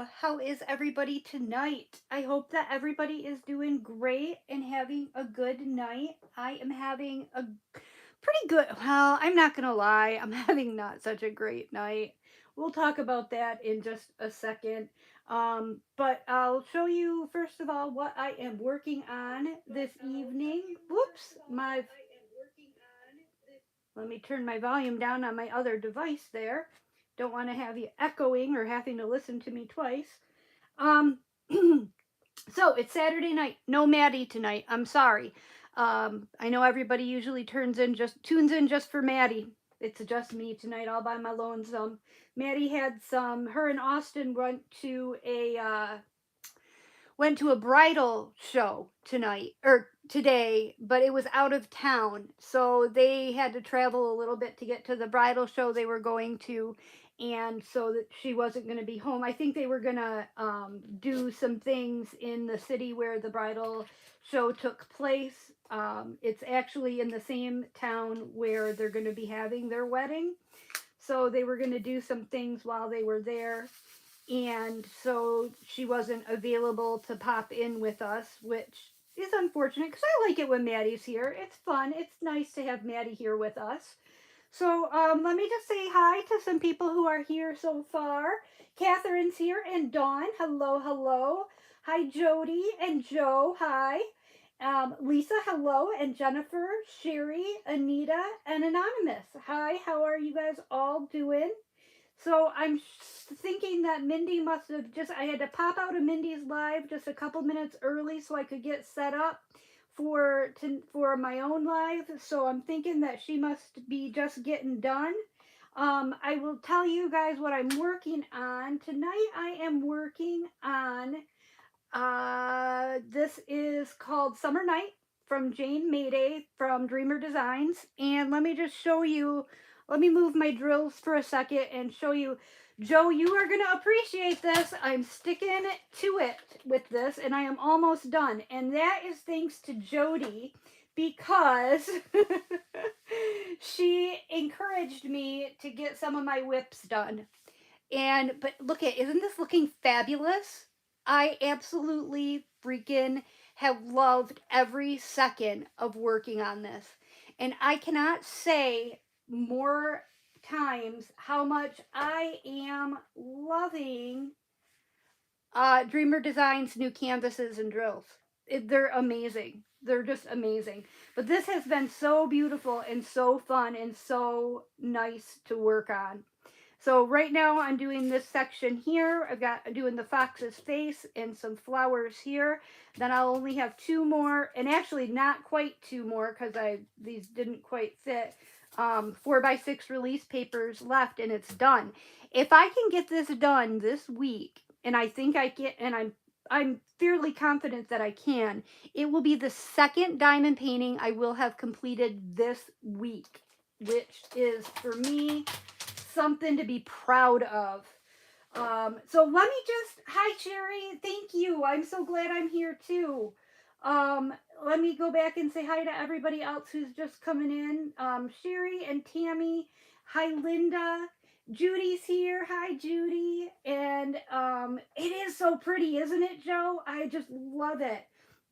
How is everybody tonight? I hope that everybody is doing great and having a good night. I am having a pretty good, well, I'm not going to lie, I'm having not such a great night. We'll talk about that in just a second. But I'll show you first of all what I am working on this evening. Whoops, let me turn my volume down on my other device there. Don't want to have you echoing or having to listen to me twice. Um, so it's Saturday night. No Maddie tonight. I'm sorry. I know everybody usually tunes in just for Maddie. It's just me tonight, all by my lonesome. Maddie had some. Her and Austin went to a bridal show tonight or today, but it was out of town. So they had to travel a little bit to get to the bridal show they were going to. And so that she wasn't going to be home. I think they were going to do some things in the city where the bridal show took place. It's actually in the same town where they're going to be having their wedding. So they were going to do some things while they were there, and so she wasn't available to pop in with us, which is unfortunate because I like it when Maddie's here. It's fun. It's nice to have Maddie here with us. So let me just say hi to some people who are here so far. Catherine's here and Dawn. Hello, hello. Hi, Jody and Joe. Hi. Lisa, hello, and Jennifer, Sherry, Anita, and Anonymous. Hi, how are you guys all doing? So I'm thinking that Mindy must have I had to pop out of Mindy's live just a couple minutes early so I could get set up for my own live. So I'm thinking that she must be just getting done. I will tell you guys what I'm working on. Tonight I am working on, this is called Summer Night from Jane Mayday from Dreamer Designs. And let me just show you, let me move my drills for a second and show you. Joe, you are going to appreciate this. I'm sticking to it with this and I am almost done. And that is thanks to Jody because she encouraged me to get some of my whips done. But look at, isn't this looking fabulous? I absolutely freaking have loved every second of working on this. And I cannot say more times how much I am loving Dreamer Designs' new canvases and drills. They're amazing. They're just amazing. But this has been so beautiful and so fun and so nice to work on. So right now I'm doing this section here. I'm doing the fox's face and some flowers here. Then I'll only have two more, and actually not quite two more because these didn't quite fit. 4x6 release papers left and it's done. If I can get this done this week, and I think I can, and I'm fairly confident that I can, it will be the second diamond painting I will have completed this week, which is for me something to be proud of. So let me hi Sherry, thank you. I'm so glad I'm here too. Let me go back and say hi to everybody else who's just coming in. Sherry and Tammy, hi Linda. Judy's here. Hi, Judy. And it is so pretty, isn't it, Joe? I just love it.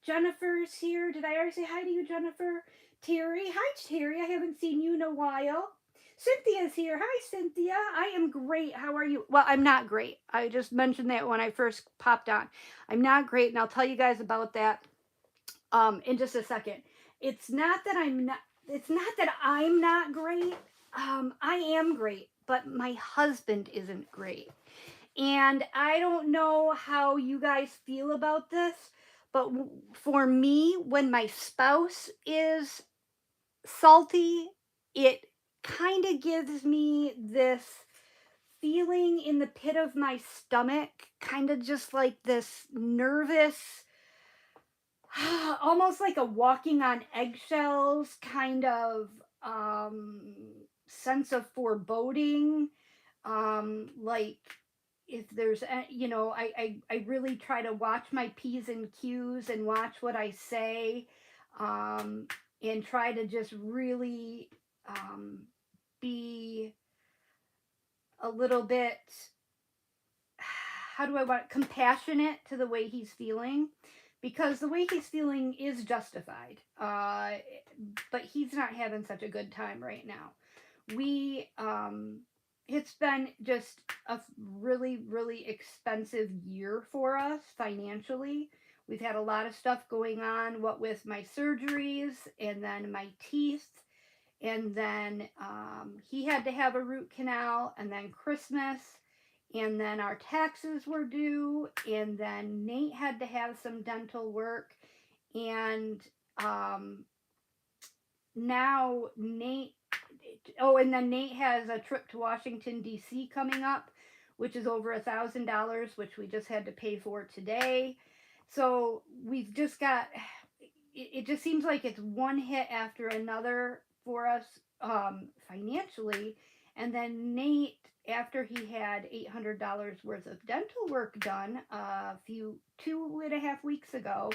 Jennifer's here. Did I already say hi to you, Jennifer? Terry. Hi, Terry. I haven't seen you in a while. Cynthia's here. Hi, Cynthia. I am great. How are you? Well, I'm not great. I just mentioned that when I first popped on. I'm not great, and I'll tell you guys about that in just a second. It's not that I'm not great. I am great, but my husband isn't great. And I don't know how you guys feel about this, but for me, when my spouse is salty, it kind of gives me this feeling in the pit of my stomach, kind of just like this nervous, almost like a walking on eggshells kind of sense of foreboding. Like if there's, I really try to watch my P's and Q's and watch what I say, and try to just really be a little bit how do I want compassionate to the way he's feeling, because the way he's feeling is justified. But he's not having such a good time right now. We It's been just a really really expensive year for us financially. We've had a lot of stuff going on, what with my surgeries and then my teeth, and then he had to have a root canal, and then Christmas, and then our taxes were due, and then Nate had to have some dental work, and um, now Nate, oh, and then Nate has a trip to Washington D.C. coming up, which is over $1,000, which we just had to pay for today. So we've just got, it just seems like it's one hit after another for us financially. And then Nate, after he had $800 worth of dental work done a few 2.5 weeks ago,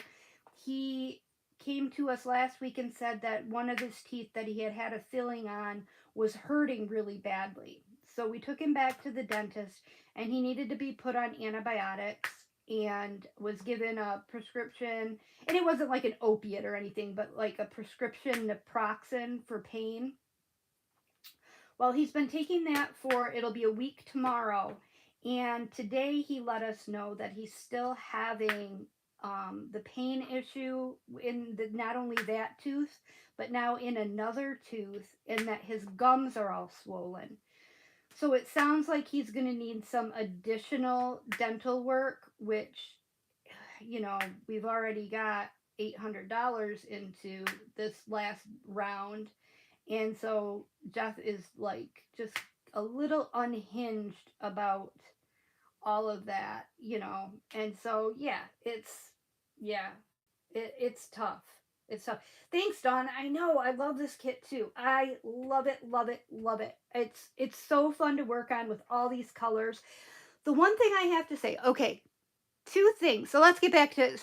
he came to us last week and said that one of his teeth that he had had a filling on was hurting really badly. So we took him back to the dentist, and he needed to be put on antibiotics and was given a prescription. And it wasn't like an opiate or anything, but like a prescription naproxen for pain. Well, he's been taking that for, it'll be a week tomorrow. And today he let us know that he's still having the pain issue in not only that tooth, but now in another tooth, and that his gums are all swollen. So it sounds like he's going to need some additional dental work, which, we've already got $800 into this last round. And so Jeff is like just a little unhinged about all of that. And so, it's tough. It's tough. Thanks, Dawn. I know. I love this kit too. I love it, love it, love it. It's so fun to work on with all these colors. The one thing I have to say, okay, two things. So let's get back to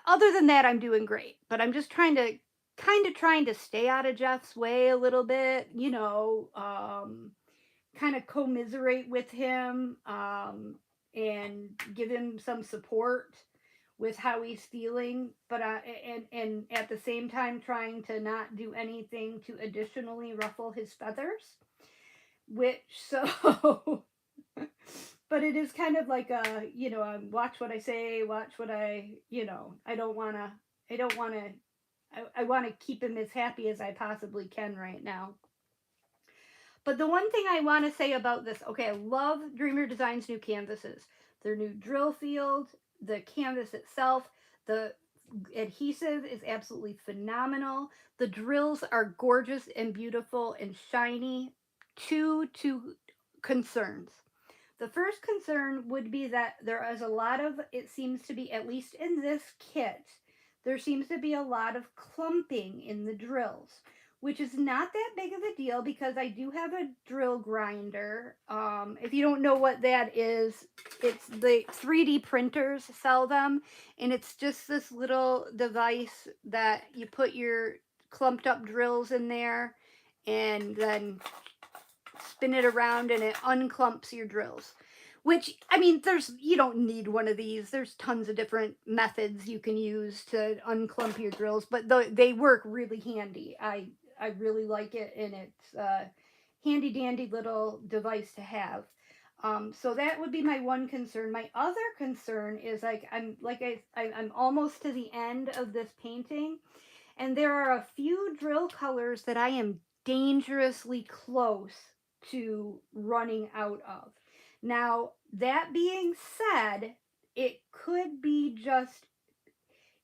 other than that, I'm doing great, but I'm just trying to stay out of Jeff's way a little bit, kind of commiserate with him, and give him some support with how he's feeling, but and at the same time trying to not do anything to additionally ruffle his feathers, which so but it is kind of like watch what I say, watch what I don't want to I want to keep him as happy as I possibly can right now. But the one thing I want to say about this, okay, I love Dreamer Design's new canvases. Their new drill field, the canvas itself, the adhesive is absolutely phenomenal. The drills are gorgeous and beautiful and shiny. Two concerns. The first concern would be that there is a lot of, it seems to be, at least in this kit, there seems to be a lot of clumping in the drills, which is not that big of a deal because I do have a drill grinder. If you don't know what that is, it's the 3D printers sell them, and it's just this little device that you put your clumped up drills in there and then spin it around and it unclumps your drills. Which, I mean, you don't need one of these. There's tons of different methods you can use to unclump your drills, but they work really handy. I really like it, and it's a handy dandy little device to have. So that would be my one concern. My other concern is I'm almost to the end of this painting, and there are a few drill colors that I am dangerously close to running out of. Now, that being said, it could be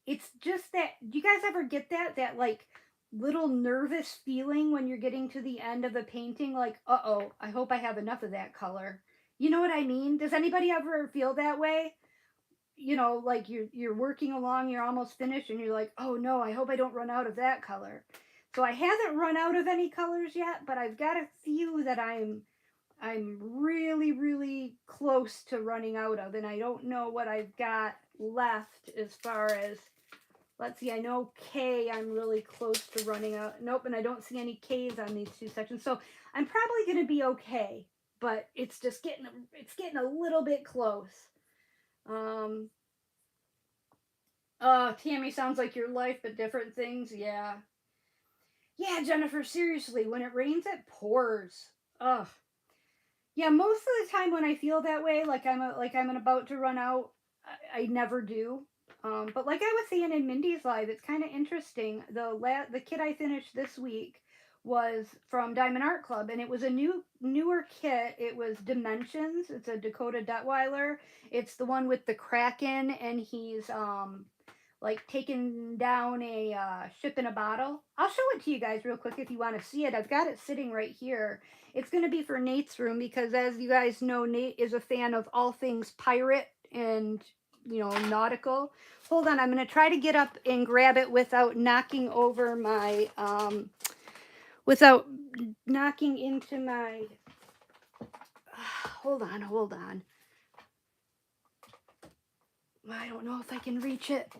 it's just that, do you guys ever get that like little nervous feeling when you're getting to the end of a painting? Like, uh-oh, I hope I have enough of that color. You know what I mean? Does anybody ever feel that way? Like you're working along, you're almost finished, and you're like, oh no, I hope I don't run out of that color. So I haven't run out of any colors yet, but I've got a few that I'm really, really close to running out of, and I don't know what I've got left as far as, let's see, I know K, I'm really close to running out. Nope, and I don't see any Ks on these two sections, so I'm probably going to be okay. but it's getting a little bit close. Um, Tammy, sounds like your life, but different things. Yeah, yeah, Jennifer. Seriously, when it rains, it pours. Ugh. Yeah, most of the time when I feel that way, like I'm about to run out, I never do. But like I was saying in Mindy's live, it's kind of interesting. The kit I finished this week was from Diamond Art Club, and it was a newer kit. It was Dimensions. It's a Dakota Detweiler. It's the one with the Kraken, and he's like taking down a ship in a bottle. I'll show it to you guys real quick if you want to see it. I've got it sitting right here. It's going to be for Nate's room because, as you guys know, Nate is a fan of all things pirate and, nautical. Hold on, I'm going to try to get up and grab it without knocking over my, without knocking into my, hold on. I don't know if I can reach it.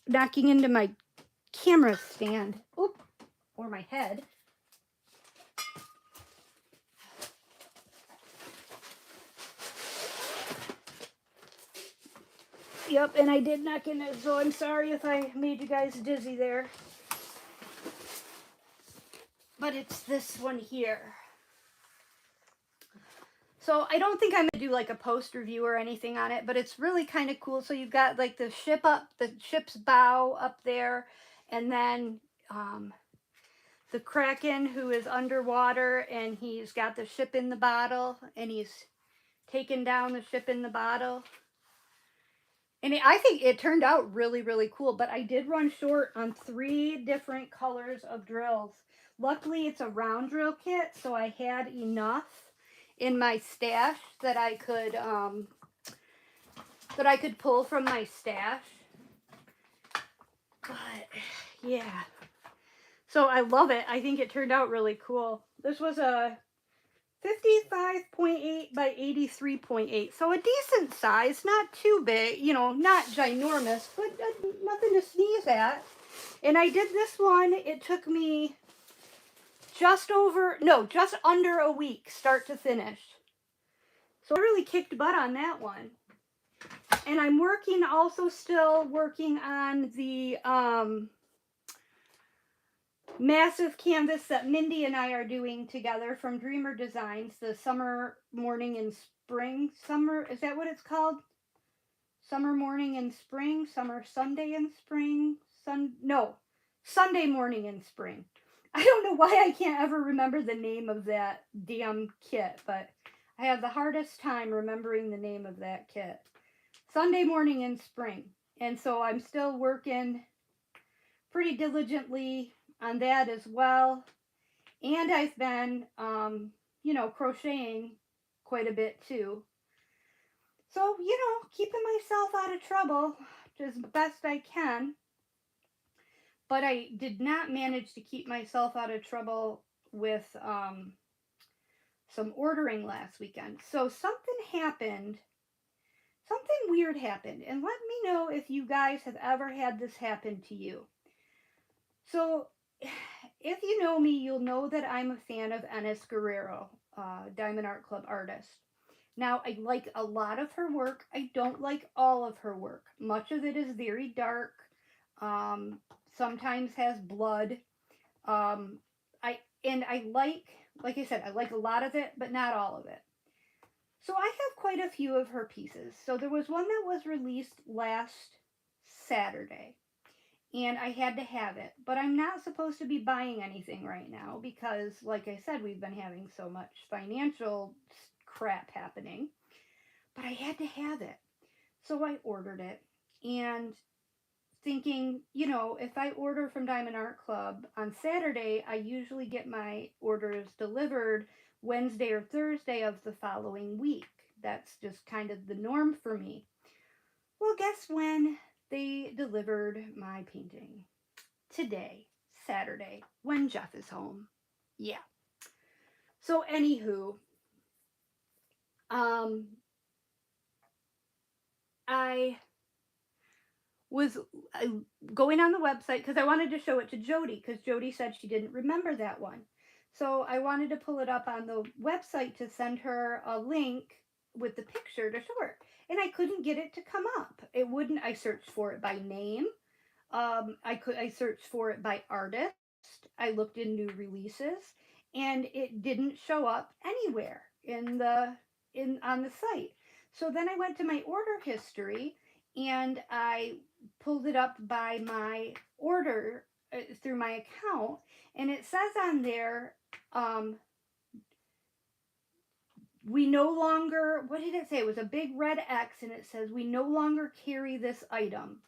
Knocking into my camera stand. Oop, or my head. Yep, and I did knock in it, so I'm sorry if I made you guys dizzy there. But it's this one here. So I don't think I'm going to do like a post review or anything on it, but it's really kind of cool. So you've got like the ship's bow up there, and then the Kraken who is underwater, and he's got the ship in the bottle, and he's taking down the ship in the bottle. And I think it turned out really, really cool, but I did run short on 3 different colors of drills. Luckily, it's a round drill kit, so I had enough in my stash that I could pull from my stash. But yeah, so I love it. I think it turned out really cool. This was a 55.8 by 83.8, so a decent size, not too big, not ginormous, but nothing to sneeze at. And I did this one, it took me just under a week, start to finish. So I really kicked butt on that one. And I'm still working on the massive canvas that Mindy and I are doing together from Dreamer Designs, the Summer Morning in Spring. Is that what it's called? Summer Morning in Spring? Summer Sunday in Spring? Sunday Morning in Spring. I don't know why I can't ever remember the name of that damn kit, but I have the hardest time remembering the name of that kit. Sunday Morning in Spring. And so I'm still working pretty diligently on that as well. And I've been, crocheting quite a bit too. So, keeping myself out of trouble as best I can. But I did not manage to keep myself out of trouble with some ordering last weekend. So something happened. Something weird happened. And let me know if you guys have ever had this happen to you. So, if you know me, you'll know that I'm a fan of Enes Guerrero, Diamond Art Club artist. Now, I like a lot of her work. I don't like all of her work. Much of it is very dark. Sometimes has blood. I like I said, I like a lot of it, but not all of it. So I have quite a few of her pieces. So there was one that was released last Saturday, and I had to have it. But I'm not supposed to be buying anything right now because, like I said, we've been having so much financial crap happening. But I had to have it. So I ordered it, and thinking, if I order from Diamond Art Club on Saturday, I usually get my orders delivered Wednesday or Thursday of the following week. That's just kind of the norm for me. Well, guess when they delivered my painting? Today, Saturday, when Jeff is home. Yeah. So, anywho, I was going on the website because I wanted to show it to Jody because Jody said she didn't remember that one. So I wanted to pull it up on the website to send her a link with the picture to show her. And I couldn't get it to come up. It wouldn't. I searched for it by name. I searched for it by artist. I looked in new releases, and it didn't show up anywhere in on the site. So then I went to my order history, and I pulled it up by my order through my account, and it says on there, um, we no longer, what did it say? It was a big red X, and it says we no longer carry this item.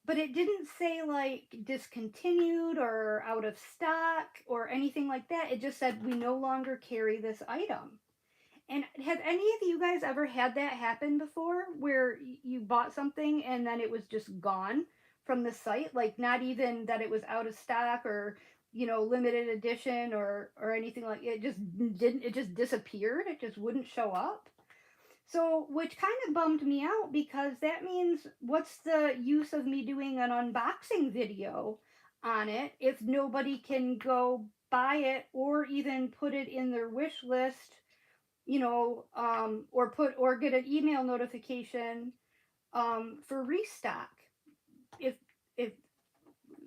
But it didn't say like discontinued or out of stock or anything like that. It just said we no longer carry this item. And have any of you guys ever had that happen before where you bought something and then it was just gone from the site? Like not even that it was out of stock or, limited edition or anything like it just didn't it just disappeared. It just wouldn't show up. So, which kind of bummed me out because that means what's the use of me doing an unboxing video on it if nobody can go buy it or even put it in their wish list, or get an email notification for restock. If if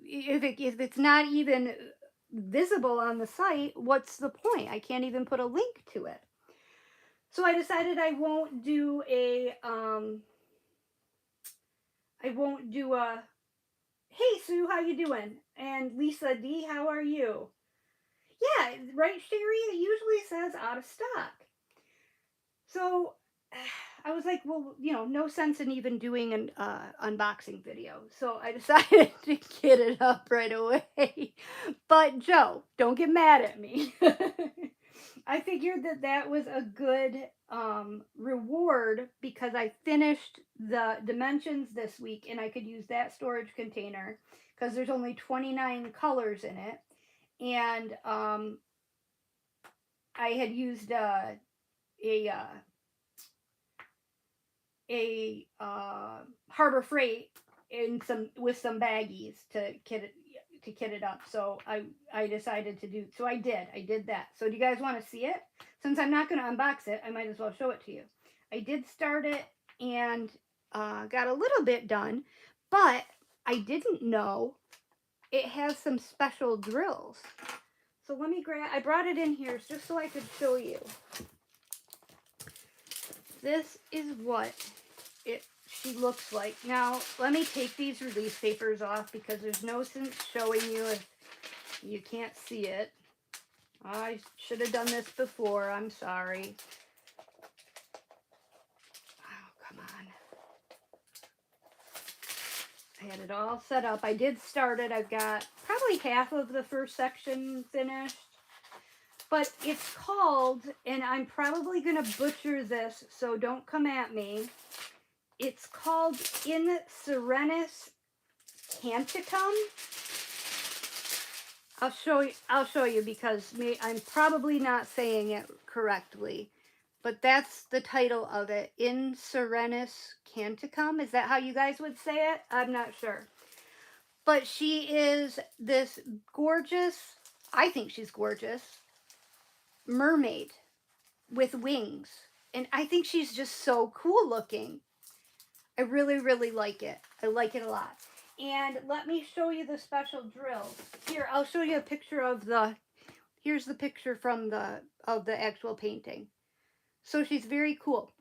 if it's not even visible on the site, what's the point? I can't even put a link to it. So I decided I won't do a hey Sue, how you doing? And Lisa D, how are you? Yeah, right, Sherry, it usually says out of stock. So I was like, well, no sense in even doing an unboxing video. So I decided to get it up right away. But Joe, don't get mad at me. I figured that was a good reward because I finished the dimensions this week and I could use that storage container because there's only 29 colors in it. And I had used a Harbor Freight with some baggies to kit it up. So I decided to do. So I did that. So do you guys want to see it? Since I'm not going to unbox it, I might as well show it to you. I did start it and got a little bit done, but I didn't know it has some special drills. So let me grab. I brought it in here just so I could show you. This is what she looks like. Now, let me take these release papers off because there's no sense showing you if you can't see it. I should have done this before. I'm sorry. Oh, come on. I had it all set up. I did start it. I've got probably half of the first section finished. But it's called, and I'm probably going to butcher this, so don't come at me. It's called In Serenis Canticum. I'll show you because I'm probably not saying it correctly. But that's the title of it. In Serenis Canticum. Is that how you guys would say it? I'm not sure. But she is this gorgeous, I think she's gorgeous, mermaid with wings. And I think she's just so cool looking. I really, really like it. I like it a lot. And let me show you the special drills. Here, I'll show you a picture of here's the picture of the actual painting. So she's very cool.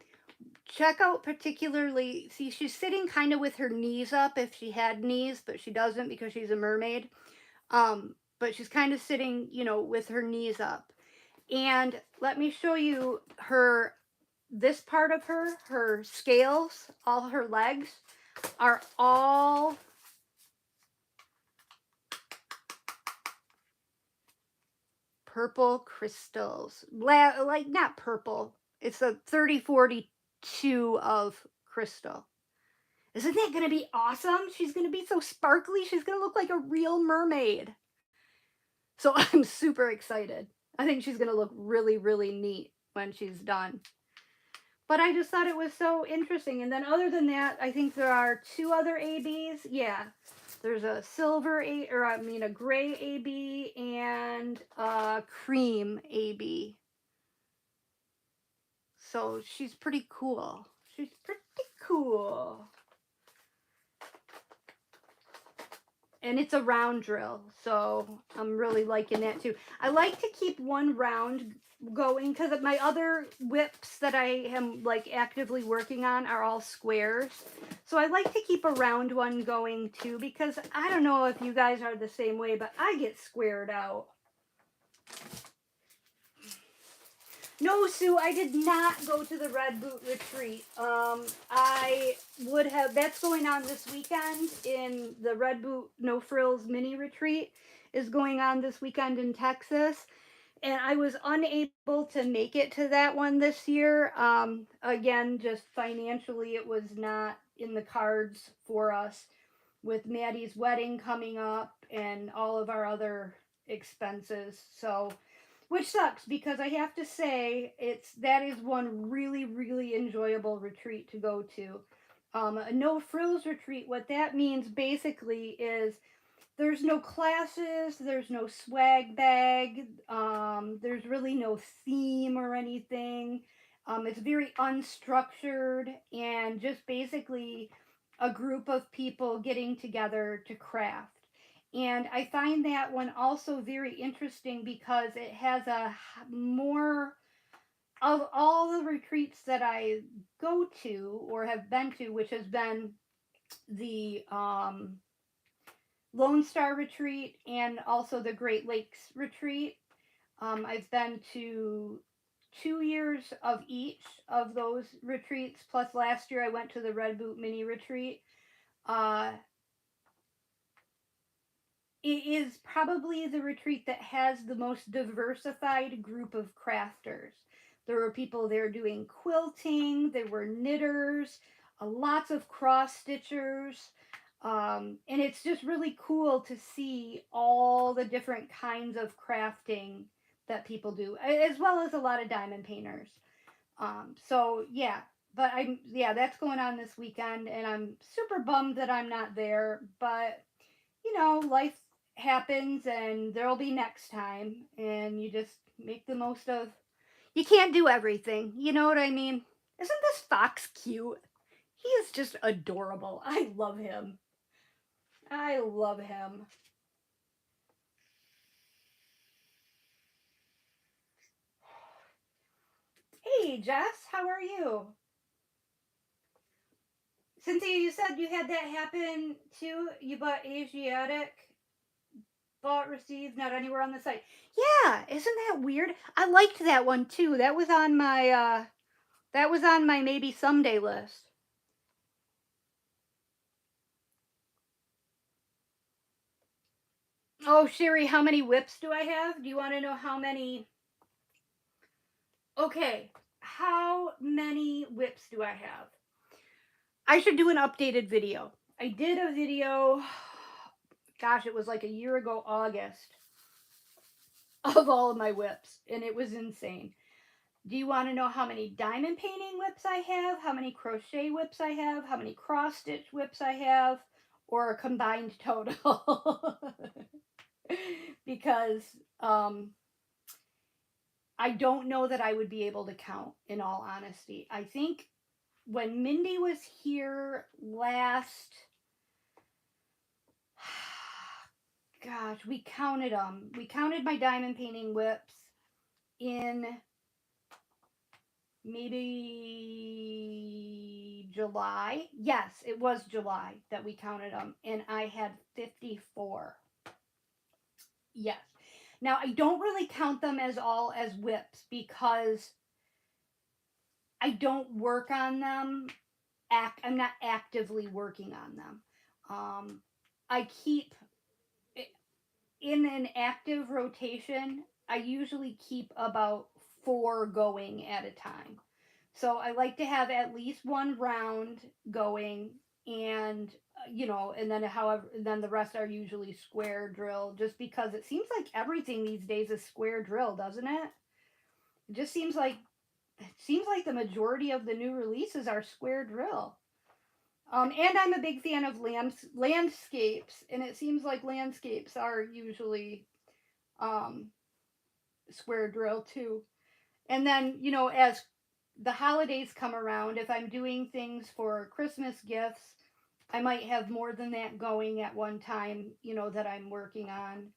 Check out particularly, see, she's sitting kind of with her knees up if she had knees, but she doesn't because she's a mermaid. But she's kind of sitting, with her knees up. And let me show you this part of her scales, all her legs are all purple crystals. Like not purple. It's a 3042 of crystal. Isn't that going to be awesome? She's going to be so sparkly. She's going to look like a real mermaid. So I'm super excited. I think she's going to look really, really neat when she's done. But I just thought it was so interesting. And then other than that, I think there are 2 other ABs. Yeah. There's a silver A, or I mean a gray AB and a cream AB. So she's pretty cool. She's pretty cool. And it's a round drill, so I'm really liking that too. I like to keep one round going because my other whips that I am like actively working on are all squares. So I like to keep a round one going too, because I don't know if you guys are the same way, but I get squared out. No, Sue, I did not go to the Red Boot Retreat. I would have, that's going on this weekend in the Red Boot No Frills Mini Retreat is going on this weekend in Texas. And I was unable to make it to that one this year. Again, just financially, it was not in the cards for us with Maddie's wedding coming up and all of our other expenses. So, which sucks because I have to say that is one really, really enjoyable retreat to go to. A no frills retreat, what that means basically is there's no classes, there's no swag bag, there's really no theme or anything. It's very unstructured and just basically a group of people getting together to craft. And I find that one also very interesting because it has a more of all the retreats that I go to or have been to, which has been the Lone Star Retreat and also the Great Lakes Retreat. I've been to 2 years of each of those retreats, plus last year I went to the Red Boot Mini Retreat. Uh, it is probably the retreat that has the most diversified group of crafters. There were people there doing quilting, there were knitters, lots of cross stitchers, and it's just really cool to see all the different kinds of crafting that people do, as well as a lot of diamond painters. So yeah, but that's going on this weekend, and I'm super bummed that I'm not there. But life happens, and there'll be next time, and you just make the most of. You can't do everything. You know what I mean? Isn't this fox cute? He is just adorable. I love him. I love him. Hey, Jess, how are you? Cynthia, you said you had that happen too. You bought Asiatic, bought, received, not anywhere on the site. Yeah, isn't that weird? I liked that one too. That was on my maybe someday list. Oh, Sherry, how many whips do I have? Do you want to know how many? Okay, how many whips do I have? I should do an updated video. I did a video, gosh, it was like a year ago, August, of all of my whips, and it was insane. Do you want to know how many diamond painting whips I have, how many crochet whips I have, how many cross stitch whips I have, or a combined total? Because I don't know that I would be able to count, in all honesty. I think when Mindy was here last, gosh, we counted them. We counted my diamond painting whips in maybe July. Yes, it was July that we counted them, and I had 54. Yes. Now, I don't really count them as all as whips because I don't work on them. I'm not actively working on them. I keep in an active rotation. I usually keep about 4 going at a time. So I like to have at least one round going, and and then the rest are usually square drill, just because it seems like everything these days is square drill, doesn't it? It just seems like the majority of the new releases are square drill. And I'm a big fan of landscapes, and it seems like landscapes are usually um, square drill too. And then, as the holidays come around, if I'm doing things for Christmas gifts, I might have more than that going at one time, that I'm working on.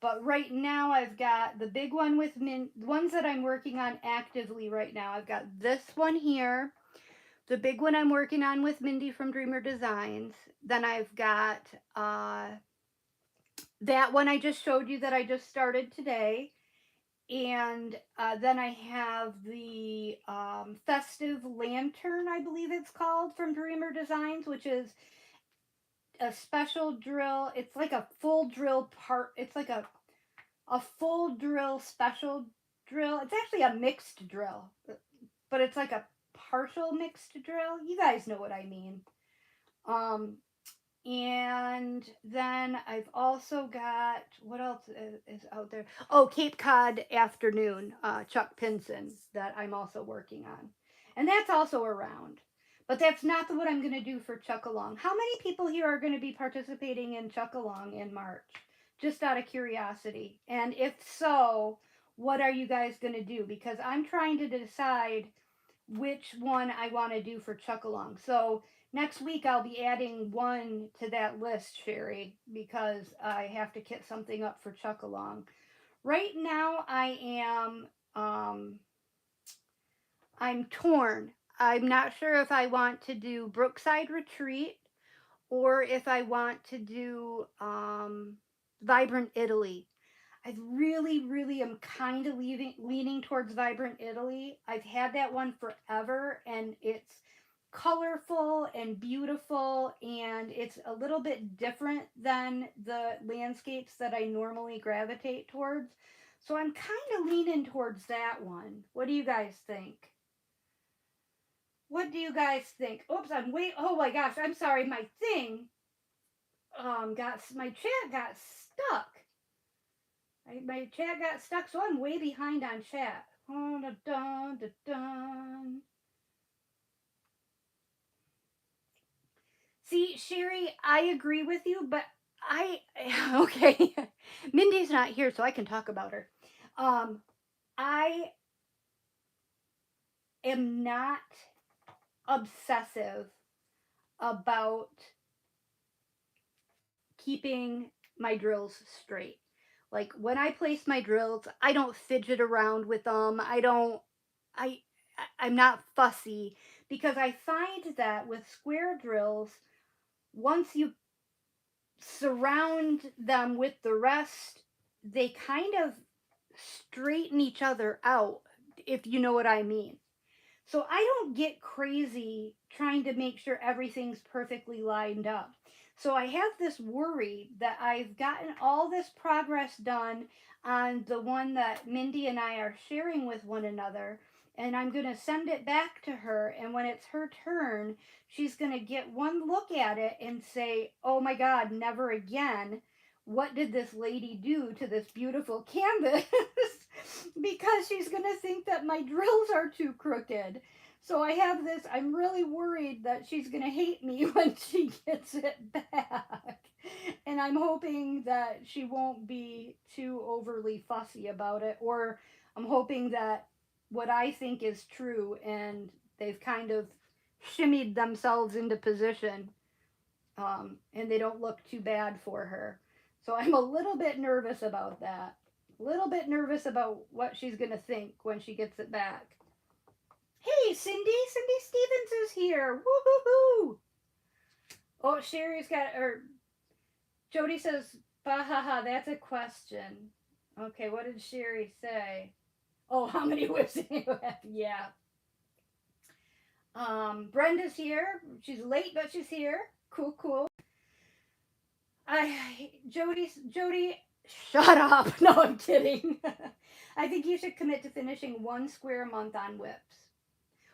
But right now, I've got the big one with ones that I'm working on actively right now. I've got this one here, the big one I'm working on with Mindy from Dreamer Designs. Then I've got uh, that one I just showed you that I just started today. And then I have the Festive Lantern, I believe it's called, from Dreamer Designs, which is a special drill. It's like a full drill part. It's like a full drill special drill. It's actually a mixed drill, but it's like a partial mixed drill. You guys know what I mean. Um, and then I've also got, what else is out there? Oh, Cape Cod Afternoon, Chuck Pinson, that I'm also working on. And that's also around. But that's not what I'm going to do for Chuck Along. How many people here are going to be participating in Chuck Along in March? Just out of curiosity. And if so, what are you guys going to do? Because I'm trying to decide which one I want to do for Chuck Along. So next week I'll be adding one to that list, Sherry, because I have to get something up for Chuck Along. Right now I'm torn. I'm not sure if I want to do Brookside Retreat or if I want to do Vibrant Italy. I really, really am kind of leaning towards Vibrant Italy. I've had that one forever, and it's colorful and beautiful, and it's a little bit different than the landscapes that I normally gravitate towards. So I'm kind of leaning towards that one. What do you guys think? What do you guys think? Oops, oh my gosh, I'm sorry. My thing got my chat got stuck. My chat got stuck, so I'm way behind on chat. Oh, da, dun, da, dun. See, Sherry, I agree with you, but I okay. Mindy's not here, so I can talk about her. I am not obsessive about keeping my drills straight. Like when I place my drills, I don't fidget around with them. I I'm not fussy because I find that with square drills, once you surround them with the rest, they kind of straighten each other out, if you know what I mean. So I don't get crazy trying to make sure everything's perfectly lined up. So I have this worry that I've gotten all this progress done on the one that Mindy and I are sharing with one another. And I'm going to send it back to her. And when it's her turn, she's going to get one look at it and say, oh my God, never again. What did this lady do to this beautiful canvas? Because she's going to think that my drills are too crooked. So I have this, I'm really worried that she's going to hate me when she gets it back. And I'm hoping that she won't be too overly fussy about it. Or I'm hoping that what I think is true and they've kind of shimmied themselves into position, and they don't look too bad for her. So I'm a little bit nervous about that. A little bit nervous about what she's going to think when she gets it back. Hey, Cindy! Cindy Stevens is here! Woohoo! Oh, Sherry's got, or Jody says, bahaha, that's a question. Okay, what did Sherry say? Oh, how many whips do you have? Yeah. Brenda's here. She's late, but she's here. Cool, cool. Jody, shut up. No, I'm kidding. I think you should commit to finishing one square a month on whips.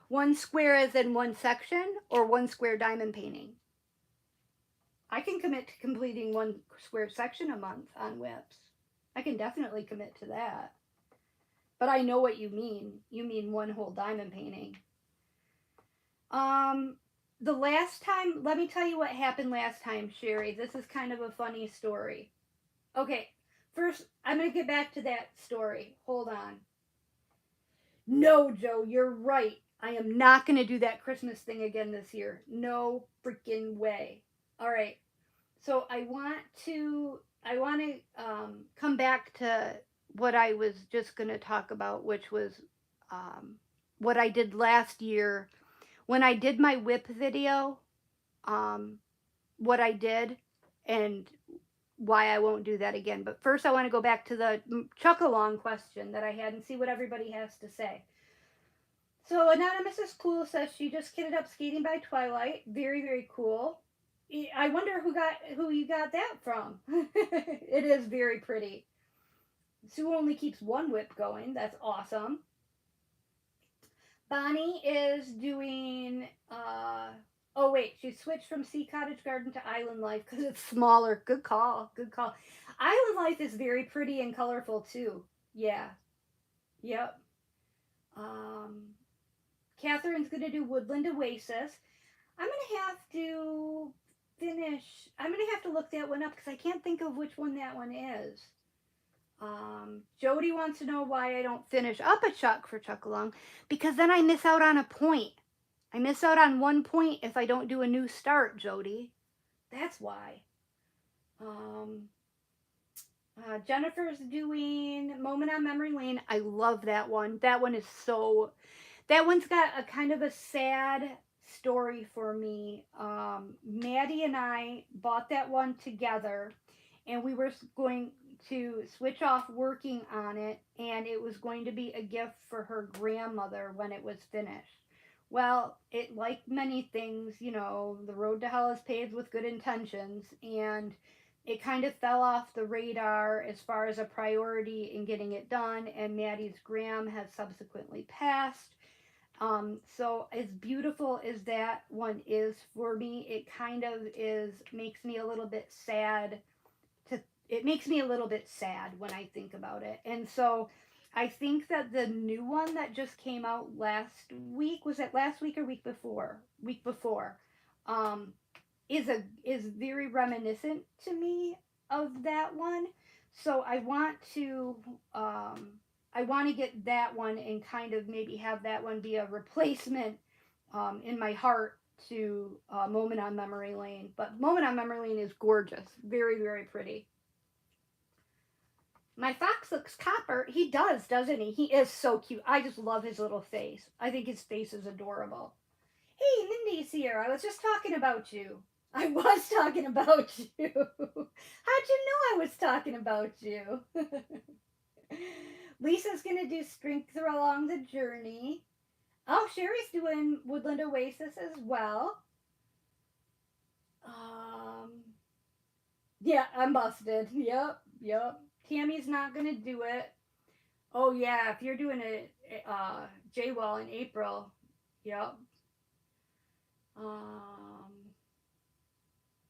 One square as in one section, or one square diamond painting. I can commit to completing one square section a month on whips. I can definitely commit to that. But I know what you mean. You mean one whole diamond painting. Um, the last time, let me tell you what happened last time, Sherry. This is kind of a funny story. Okay, first, I'm going to get back to that story. Hold on. No, Joe, you're right. I am not going to do that Christmas thing again this year. No freaking way. All right. So I want to come back to what I was just going to talk about, which was um, what I did last year when I did my whip video. Um, what I did and why I won't do that again. But first, I want to go back to the chuck along question that I had and see what everybody has to say. So Anonymous is cool says she just kitted up Skating by Twilight. Very, very cool. I wonder who you got that from. It is very pretty. Sue only keeps one whip going. That's awesome. Bonnie is doing oh wait, she switched from Sea Cottage Garden to Island Life because it's smaller. Good call. Good call. Island Life is very pretty and colorful too. Yeah. Yep. Um Catherine's gonna do Woodland Oasis. I'm gonna have to finish. I'm gonna have to look that one up because I can't think of which one that one is. Jody wants to know why I don't finish up a chuck for Chuck Along because then I miss out on a point. I miss out on 1 point if I don't do a new start, Jody. That's why. Um, Jennifer's doing Moment on Memory Lane. I love that one. That one is so. That one's got a kind of a sad story for me. Maddie and I bought that one together, and we were going to switch off working on it, and it was going to be a gift for her grandmother when it was finished. Well, it like many things, the road to hell is paved with good intentions, and it kind of fell off the radar as far as a priority in getting it done, and Maddie's gram has subsequently passed. So as beautiful as that one is for me, it kind of makes me a little bit sad it makes me a little bit sad when I think about it. And so I think that the new one that just came out last week, was it last week or week before? Week before. Um, is very reminiscent to me of that one. So I want to get that one and kind of maybe have that one be a replacement in my heart to Moment on Memory Lane. But Moment on Memory Lane is gorgeous, very, very pretty. My fox looks copper. He does, doesn't he? He is so cute. I just love his little face. I think his face is adorable. Hey, Mindy's here. I was just talking about you. I was talking about you. How'd you know I was talking about you? Lisa's going to do Strength Along the Journey. Oh, Sherry's doing Woodland Oasis as well. Yeah, I'm busted. Yep. Tammy's not going to do it. Oh, yeah, if you're doing a J-Wall in April. Yep.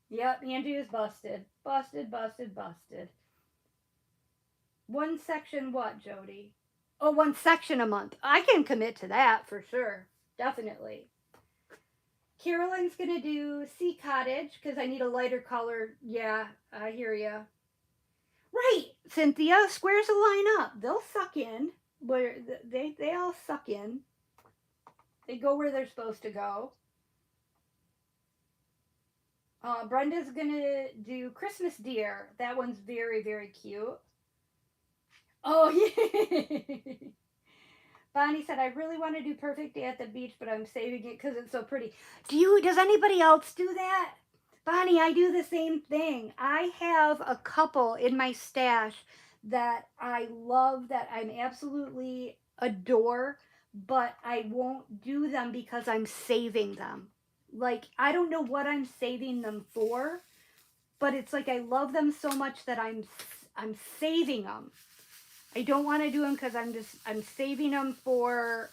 Yep, Angie is busted. Busted. One section what, Jody? Oh, one section a month. I can commit to that for sure. Definitely. Carolyn's going to do Sea Cottage because I need a lighter color. Yeah, I hear ya. Right, Cynthia. Squares will line up. They'll suck in. Where they all suck in. They go where they're supposed to go. Brenda's gonna do Christmas Deer. That one's very, very cute. Oh yeah. Bonnie said, I really want to do Perfect Day at the Beach, but I'm saving it because it's so pretty. Does anybody else do that? Bonnie, I do the same thing. I have a couple in my stash that I love, that I'm absolutely adore, but I won't do them because I'm saving them. Like, I don't know what I'm saving them for, but it's like I love them so much that I'm saving them. I don't want to do them because I'm saving them for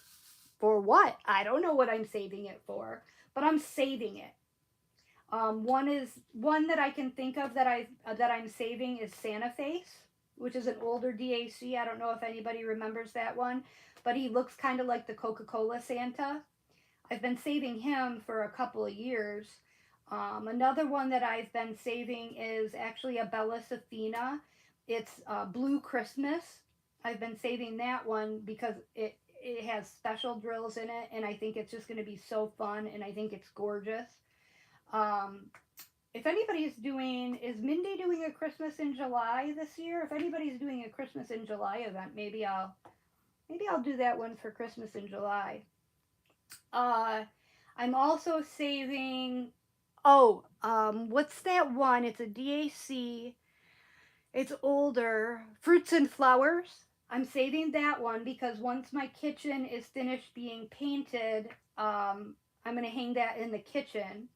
what? I don't know what I'm saving it for, but I'm saving it. One that I can think of that I'm saving is Santa Face, which is an older DAC. I don't know if anybody remembers that one, but he looks kind of like the Coca-Cola Santa. I've been saving him for a couple of years. Another one that I've been saving is actually a Bella Safina. It's Blue Christmas. I've been saving that one because it has special drills in it, and I think it's just going to be so fun, and I think it's gorgeous. Um, if anybody's doing, is Mindy doing a Christmas in July this year? If anybody's doing a Christmas in July event, maybe I'll do that one for Christmas in July. Uh, I'm also saving. Oh, what's that one? It's a DAC. It's older. Fruits and Flowers. I'm saving that one because once my kitchen is finished being painted, I'm gonna hang that in the kitchen.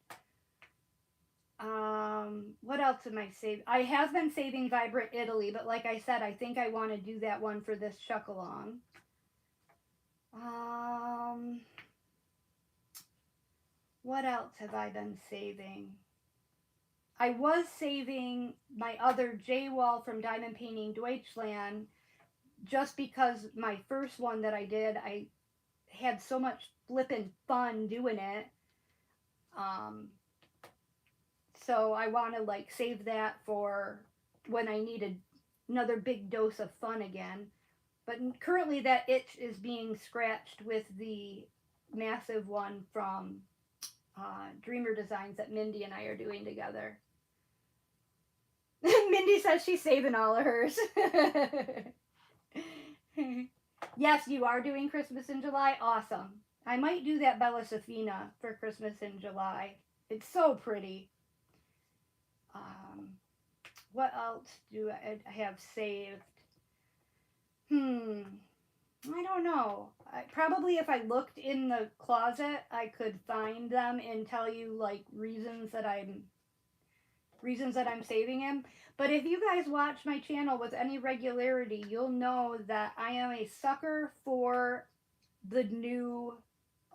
What else am I saving? I have been saving Vibrant Italy, but like I said, I think I want to do that one for this chuck along. What else have I been saving? I was saving my other J Wall from Diamond Painting Deutschland just because my first one that I did, I had so much flippin' fun doing it. Um, so I want to like save that for when I need another big dose of fun again. But currently, that itch is being scratched with the massive one from Dreamer Designs that Mindy and I are doing together. Mindy says she's saving all of hers. Yes, you are doing Christmas in July. Awesome. I might do that Bella Safina for Christmas in July. It's so pretty. What else do I have saved? I don't know. Probably if I looked in the closet, I could find them and tell you like reasons that I'm saving him. But if you guys watch my channel with any regularity, you'll know that I am a sucker for the new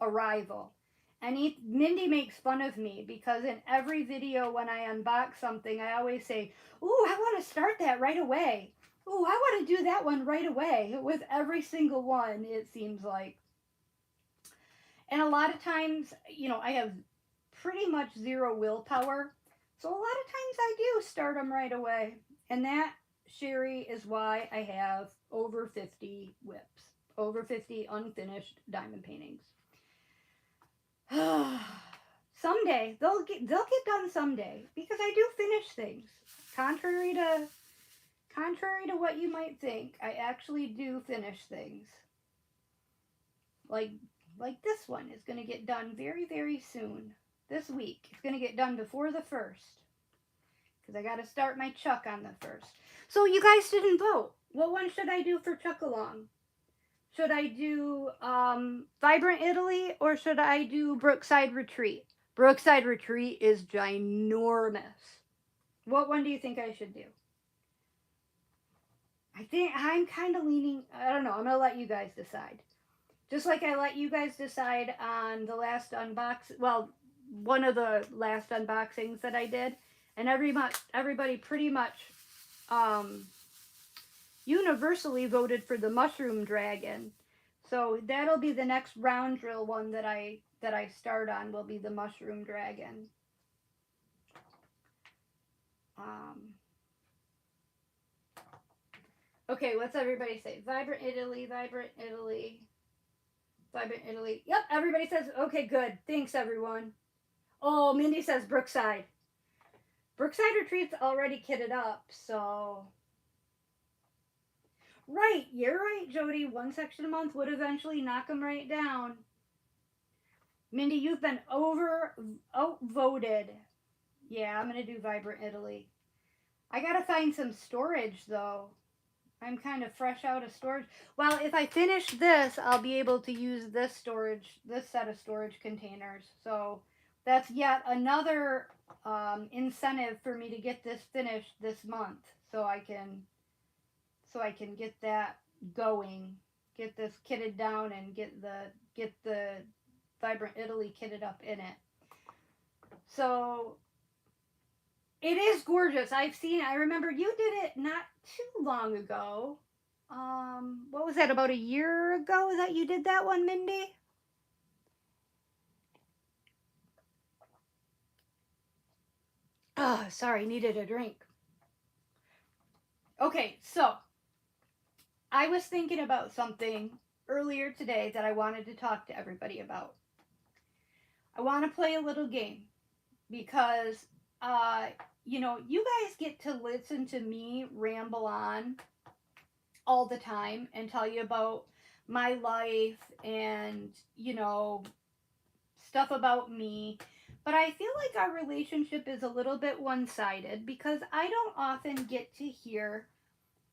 arrival. And Mindy makes fun of me because in every video when I unbox something, I always say, "Ooh, I want to start that right away. Ooh, I want to do that one right away." With every single one, it seems like. And a lot of times, I have pretty much zero willpower. So a lot of times I do start them right away. And that, Sherry, is why I have over 50 whips, over 50 unfinished diamond paintings. Someday they'll get done someday because I do finish things. Contrary to what you might think, I actually do finish things. Like this one is going to get done very, very soon. This week. It's going to get done before the 1st. Because I got to start my chuck on the 1st. So you guys didn't vote. What one should I do for chuck along? Should I do Vibrant Italy or should I do Brookside Retreat? Brookside Retreat is ginormous. What one do you think I should do? I think I'm kind of leaning, I don't know, I'm going to let you guys decide. Just like I let you guys decide on the last one of the last unboxings that I did. And everybody pretty much universally voted for the Mushroom Dragon. So that'll be the next round drill one that I start on, will be the Mushroom Dragon. Okay, what's everybody say? Vibrant Italy, Vibrant Italy. Vibrant Italy. Yep, everybody says, okay, good. Thanks, everyone. Oh, Mindy says Brookside. Brookside Retreat's already kitted up, so... Right, you're right, Jody. One section a month would eventually knock them right down. Mindy, you've been outvoted. Yeah, I'm going to do Vibrant Italy. I got to find some storage, though. I'm kind of fresh out of storage. Well, if I finish this, I'll be able to use this set of storage containers. So that's yet another incentive for me to get this finished this month, so I can get that going, get this kitted down, and get the Vibrant Italy kitted up in it. So it is gorgeous. I remember you did it not too long ago. What was that, about a year ago that you did that one, Mindy? Sorry, needed a drink. Okay, so I was thinking about something earlier today that I wanted to talk to everybody about. I want to play a little game because, uh, you guys get to listen to me ramble on all the time and tell you about my life and, stuff about me. But I feel like our relationship is a little bit one sided because I don't often get to hear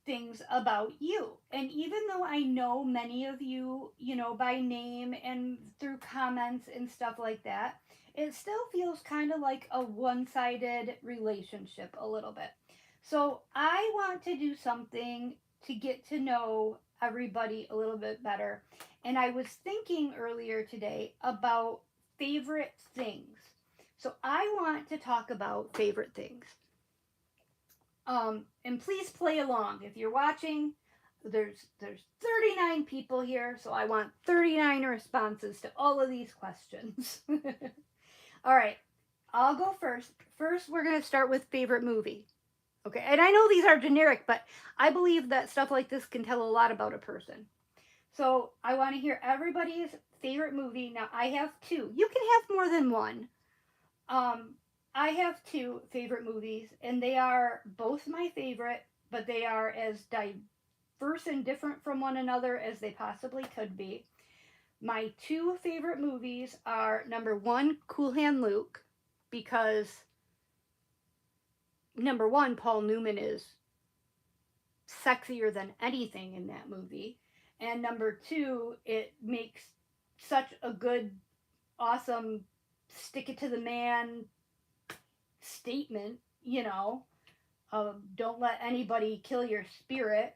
things about you. And even though I know many of you, by name and through comments and stuff like that, it still feels kind of like a one sided relationship a little bit. So I want to do something to get to know everybody a little bit better. And I was thinking earlier today about favorite things. So I want to talk about favorite things. And please play along. If you're watching, there's 39 people here, so I want 39 responses to all of these questions. All right, I'll go first. First, we're going to start with favorite movie. Okay, and I know these are generic, but I believe that stuff like this can tell a lot about a person. So I want to hear everybody's favorite movie. Now, I have two. You can have more than one. Um, I have two favorite movies, and they are both my favorite, but they are as diverse and different from one another as they possibly could be. My two favorite movies are number one, Cool Hand Luke, because number one, Paul Newman is sexier than anything in that movie. And number two, it makes such a good, awesome, stick it to the man statement, don't let anybody kill your spirit.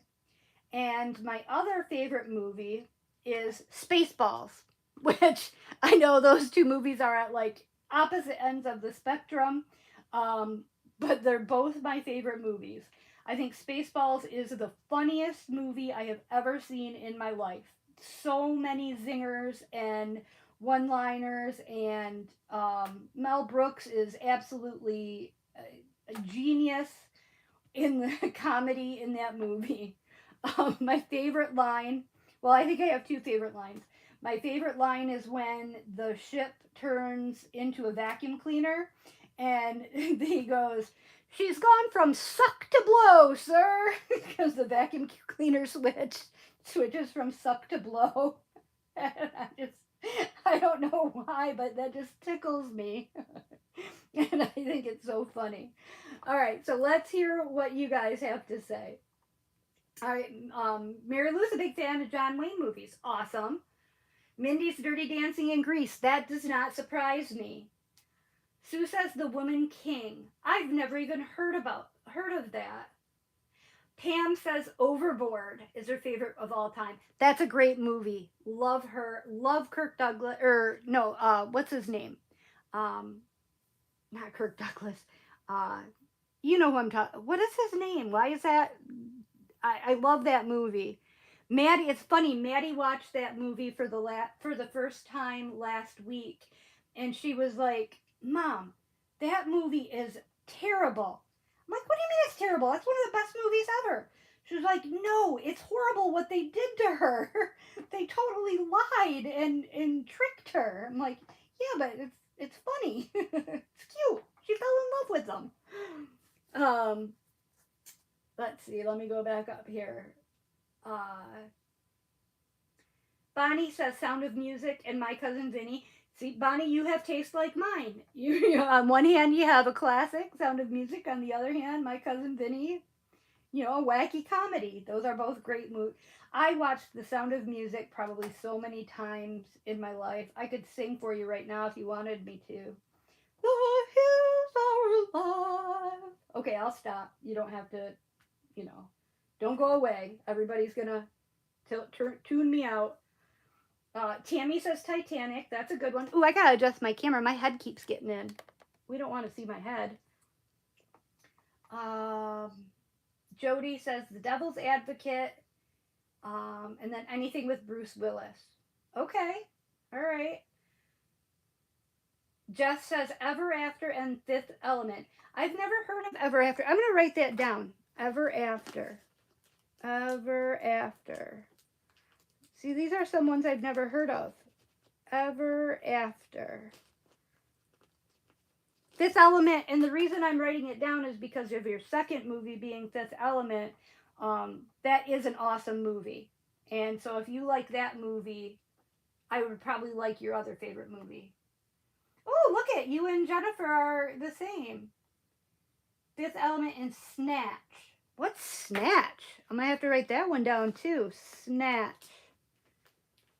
And my other favorite movie is Spaceballs, which I know those two movies are at like opposite ends of the spectrum, but they're both my favorite movies. I think Spaceballs is the funniest movie I have ever seen in my life. So many zingers and one liners, and Mel Brooks is absolutely a genius in the comedy in that movie. My favorite line, well, I think I have two favorite lines. My favorite line is when the ship turns into a vacuum cleaner and he goes, "She's gone from suck to blow, sir," because the vacuum cleaner switches from suck to blow. And I don't know why, but that just tickles me. And I think it's so funny. All right, so let's hear what you guys have to say. All right, Mary Lou's a big fan of John Wayne movies. Awesome. Mindy's Dirty Dancing in Grease. That does not surprise me. Sue says The Woman King. I've never even heard of that. Pam says Overboard is her favorite of all time. That's a great movie. Love her. Love Kirk Douglas. Or no, what's his name? Not Kirk Douglas. You know who I'm talking. What is his name? Why is that? I love that movie. Maddie, it's funny. Maddie watched that movie for the first time last week, and she was like, "Mom, that movie is terrible." I'm like, "What do you mean it's terrible? That's one of the best movies ever." She was like, "No, it's horrible what they did to her. They totally lied and tricked her." I'm like, "Yeah, but it's funny. It's cute. She fell in love with them." Let's see. Let me go back up here. Bonnie says Sound of Music and My Cousin Vinny. See, Bonnie, you have taste like mine. On one hand, you have a classic, Sound of Music. On the other hand, My Cousin Vinny, a wacky comedy. Those are both great movies. I watched The Sound of Music probably so many times in my life. I could sing for you right now if you wanted me to. The hills are alive. Okay, I'll stop. You don't have to, don't go away. Everybody's gonna tune me out. Tammy says Titanic. That's a good one. Ooh, I gotta adjust my camera. My head keeps getting in. We don't want to see my head. Jody says The Devil's Advocate. And then anything with Bruce Willis. Okay. All right. Jess says Ever After and Fifth Element. I've never heard of Ever After. I'm going to write that down. Ever After. Ever After. See, these are some ones I've never heard of. Ever After. Fifth Element, and the reason I'm writing it down is because of your second movie being Fifth Element. That is an awesome movie. And so if you like that movie, I would probably like your other favorite movie. Oh, look at you and Jennifer are the same. Fifth Element and Snatch. What's Snatch? I'm gonna have to write that one down too. Snatch.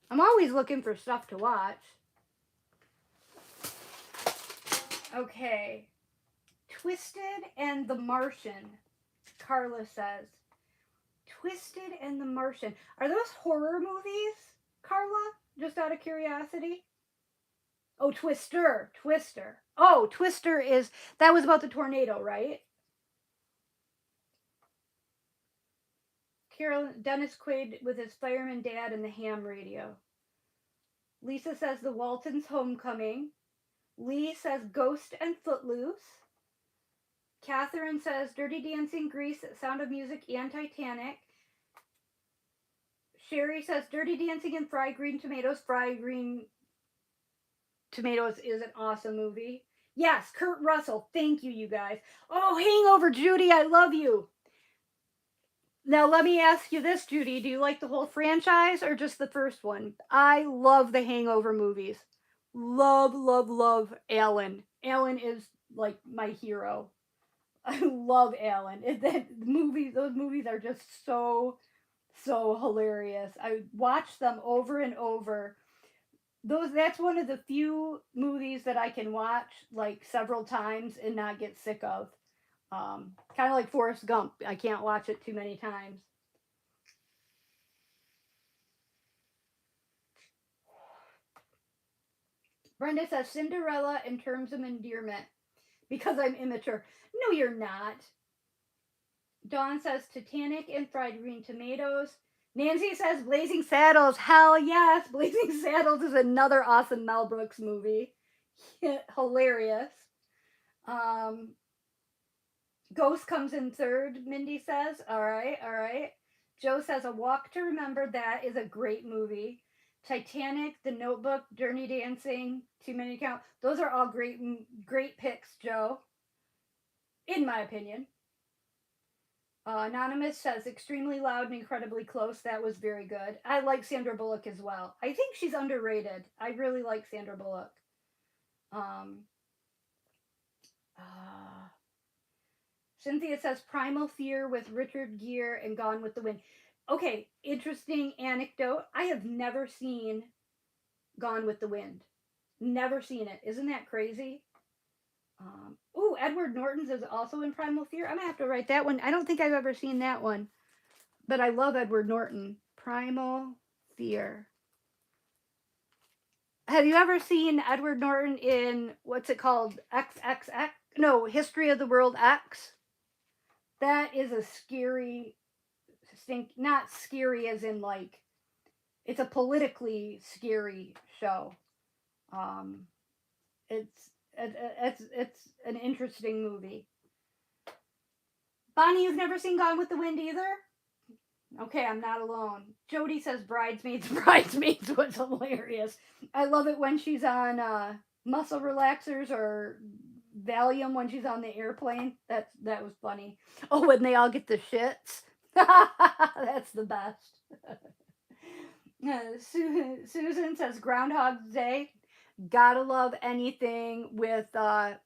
I'm always looking for stuff to watch. Okay. Twisted and the Martian. Carla says. Twisted and the Martian. Are those horror movies, Carla? Just out of curiosity? Oh, Twister. Twister. Oh, Twister is. That was about the tornado, right? Carol, Dennis Quaid with his fireman dad and the ham radio. Lisa says The Waltons' Homecoming. Lee says Ghost and Footloose. Catherine says Dirty Dancing, Grease, Sound of Music, and Titanic. Sherry says Dirty Dancing and Fried Green Tomatoes. Fried Green Tomatoes is an awesome movie. Yes, Kurt Russell. Thank you, you guys. Oh, Hangover, Judy, I love you. Now, let me ask you this, Judy. Do you like the whole franchise or just the first one? I love the Hangover movies. Love, love, love Alan. Alan is like my hero. I love Alan. Those movies are just so hilarious. I watch them over and over. That's one of the few movies that I can watch like several times and not get sick of. Kind of like Forrest Gump. I can't watch it too many times. Brenda says Cinderella in terms of endearment because I'm immature. No, you're not. Dawn says Titanic and Fried Green Tomatoes. Nancy says Blazing Saddles. Hell yes. Blazing Saddles is another awesome Mel Brooks movie. Hilarious. Um, Ghost comes in third, Mindy says. All right, all right. Joe says A Walk to Remember. That is a great movie. Titanic, The Notebook, Dirty Dancing, Too Many to Count. Those are all great picks, Joe, in my opinion. Anonymous says Extremely Loud and Incredibly Close. That was very good. I like Sandra Bullock as well. I think she's underrated. I really like Sandra Bullock. Um, uh, Cynthia says Primal Fear with Richard Gere and Gone with the Wind. Okay, interesting anecdote. I have never seen Gone with the Wind. Never seen it. Isn't that crazy? Edward Norton's is also in Primal Fear. I'm gonna have to write that one. I don't think I've ever seen that one, but I love Edward Norton. Primal Fear. Have you ever seen Edward Norton in what's it called? XXX? No, History of the World X. That is a scary, not scary as in like it's a politically scary show. Um, it's an interesting movie. Bonnie, you've never seen Gone with the Wind either? Okay, I'm not alone. Jody says Bridesmaids. Bridesmaids was hilarious. I love it when she's on muscle relaxers or Valium when she's on the airplane. That was funny. Oh, when they all get the shits. That's the best. Susan says Groundhog Day. Gotta love anything with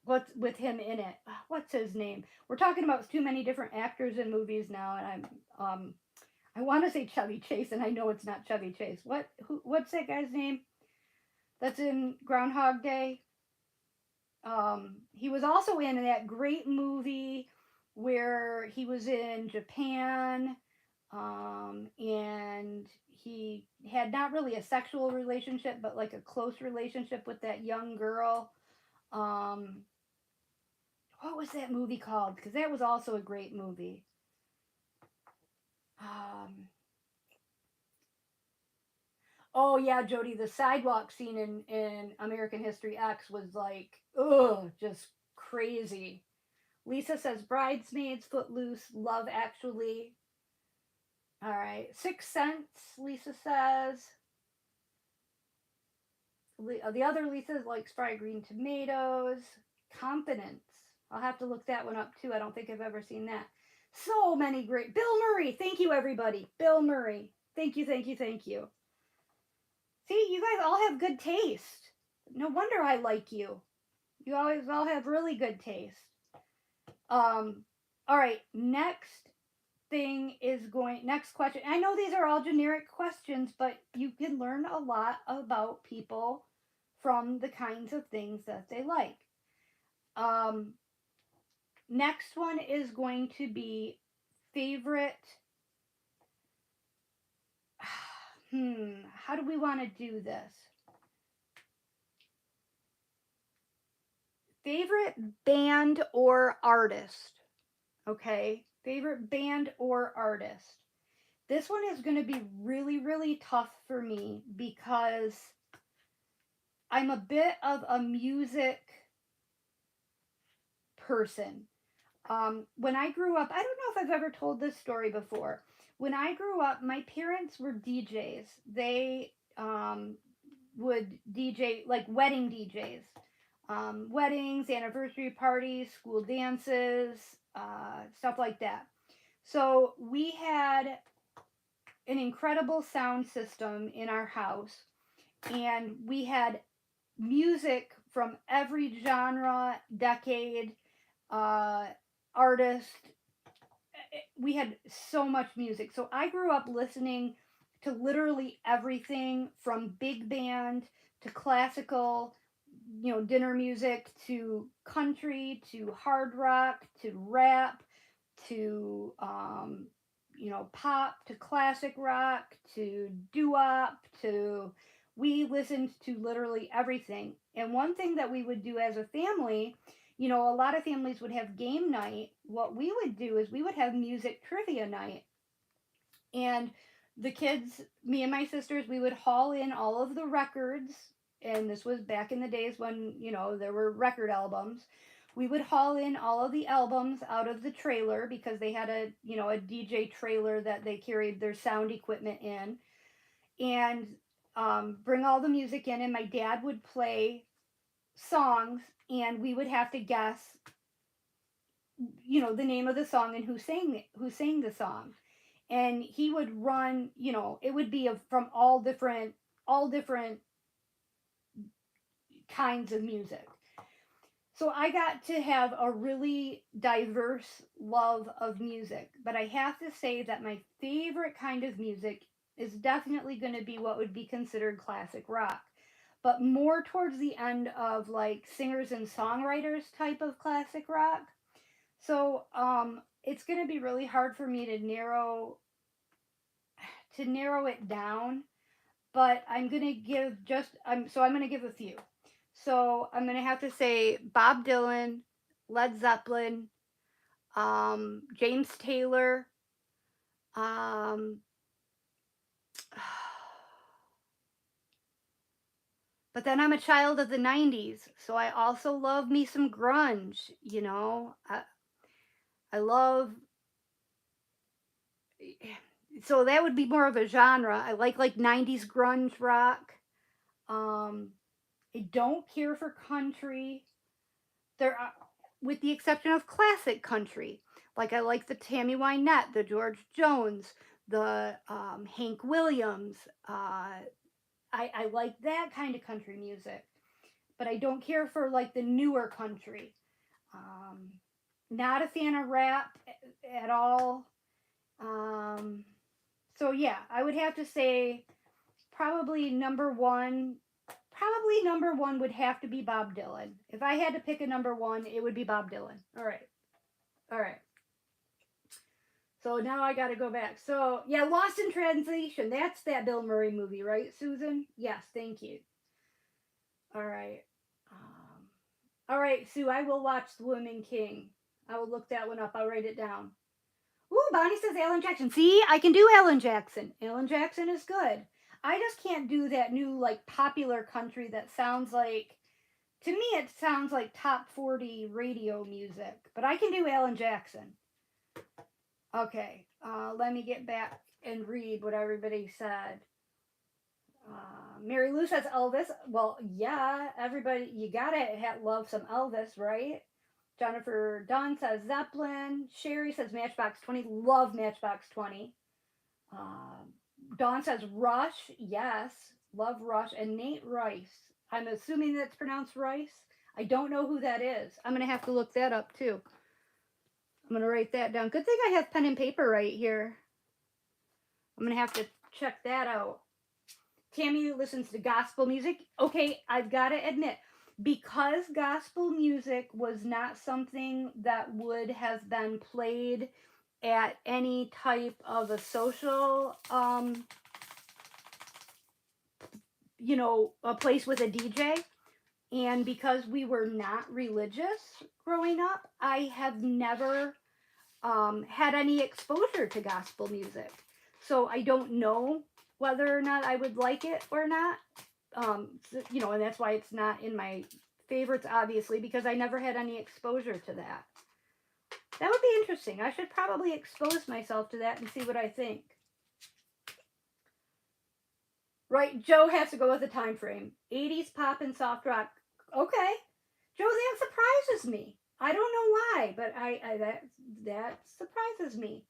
what's with him in it. What's his name? We're talking about too many different actors in movies now, and I want to say Chevy Chase, and I know it's not Chevy Chase. What's that guy's name? That's in Groundhog Day. He was also in that great movie where he was in Japan, and he had not really a sexual relationship, but like a close relationship with that young girl. Um, what was that movie called? Because that was also a great movie. Um, Oh yeah, Jody, the sidewalk scene in American History X was like, ugh, just crazy. Lisa says Bridesmaids, Footloose, Love Actually. All right, Sixth Sense. Lisa says. The other Lisa likes fried green tomatoes. Confidence. I'll have to look that one up too. I don't think I've ever seen that. So many great. Bill Murray. Thank you, everybody. Bill Murray. Thank you, thank you, thank you. See, you guys all have good taste. No wonder I like you. You always all have really good taste. All right. Next question. I know these are all generic questions, but you can learn a lot about people from the kinds of things that they like. Um, Next one is going to be favorite. How do we want to do this? Favorite band or artist? Okay, favorite band or artist. This one is going to be really, really tough for me because I'm a bit of a music person. When I grew up, I don't know if I've ever told this story before. When I grew up, my parents were DJs. They would DJ like wedding DJs, weddings, anniversary parties, school dances, stuff like that. So we had an incredible sound system in our house, and we had music from every genre, decade, uh, artist. We had so much music. So I grew up listening to literally everything from big band to classical, dinner music to country to hard rock to rap to pop to classic rock to doo-wop to we listened to literally everything. And one thing that we would do as a family, a lot of families would have game night. What we would do is we would have music trivia night. And the kids, me and my sisters, we would haul in all of the records. And this was back in the days when, there were record albums. We would haul in all of the albums out of the trailer because they had a DJ trailer that they carried their sound equipment in. And bring all the music in. And my dad would play songs, and we would have to guess the name of the song and who sang the song. And he would run, it would be from all different kinds of music. So I got to have a really diverse love of music, but I have to say that my favorite kind of music is definitely going to be what would be considered classic rock, but more towards the end of like singers and songwriters type of classic rock. So it's going to be really hard for me to narrow it down, but I'm going to give I'm going to give a few. So I'm going to have to say Bob Dylan, Led Zeppelin, James Taylor, um, but then I'm a child of the 90s, so I also love me some grunge, I love, so that would be more of a genre. I like 90s grunge rock. Um, I don't care for country. There are, with the exception of classic country. Like I like the Tammy Wynette, the George Jones, the Hank Williams. I like that kind of country music, but I don't care for like the newer country. Um, Not a fan of rap at all. Um, so yeah, I would have to say probably number one. Probably number one would have to be Bob Dylan. If I had to pick a number one, it would be Bob Dylan. All right. All right. So now I got to go back. So, yeah, Lost in Translation. That's that Bill Murray movie, right, Susan? Yes, thank you. All right. All right, Sue, I will watch The Woman King. I will look that one up. I'll write it down. Ooh, Bonnie says Alan Jackson. See, I can do Alan Jackson. Alan Jackson is good. I just can't do that new like popular country that sounds like, to me it sounds like top 40 radio music, but I can do Alan Jackson. Okay, let me get back and read what everybody said. Mary Lou says Elvis. Well, yeah, everybody, you gotta love some Elvis, right? Jennifer Dunn says Zeppelin. Sherry says Matchbox 20. Love Matchbox 20. Um, Dawn says Rush. Yes, love Rush. And Nate Rice. I'm assuming that's pronounced Rice. I don't know who that is. I'm gonna have to look that up too. I'm gonna write that down. Good thing I have pen and paper right here. I'm gonna have to check that out. Tammy listens to gospel music. Okay, I've got to admit, because gospel music was not something that would have been played at any type of a social, a place with a DJ, and because we were not religious growing up, I have never had any exposure to gospel music. So I don't know whether or not I would like it or not. And that's why it's not in my favorites, obviously, because I never had any exposure to that. That would be interesting. I should probably expose myself to that and see what I think. Right, Joe has to go with the time frame. 80s pop and soft rock. Okay. Joe, that surprises me. I don't know why, but that surprises me.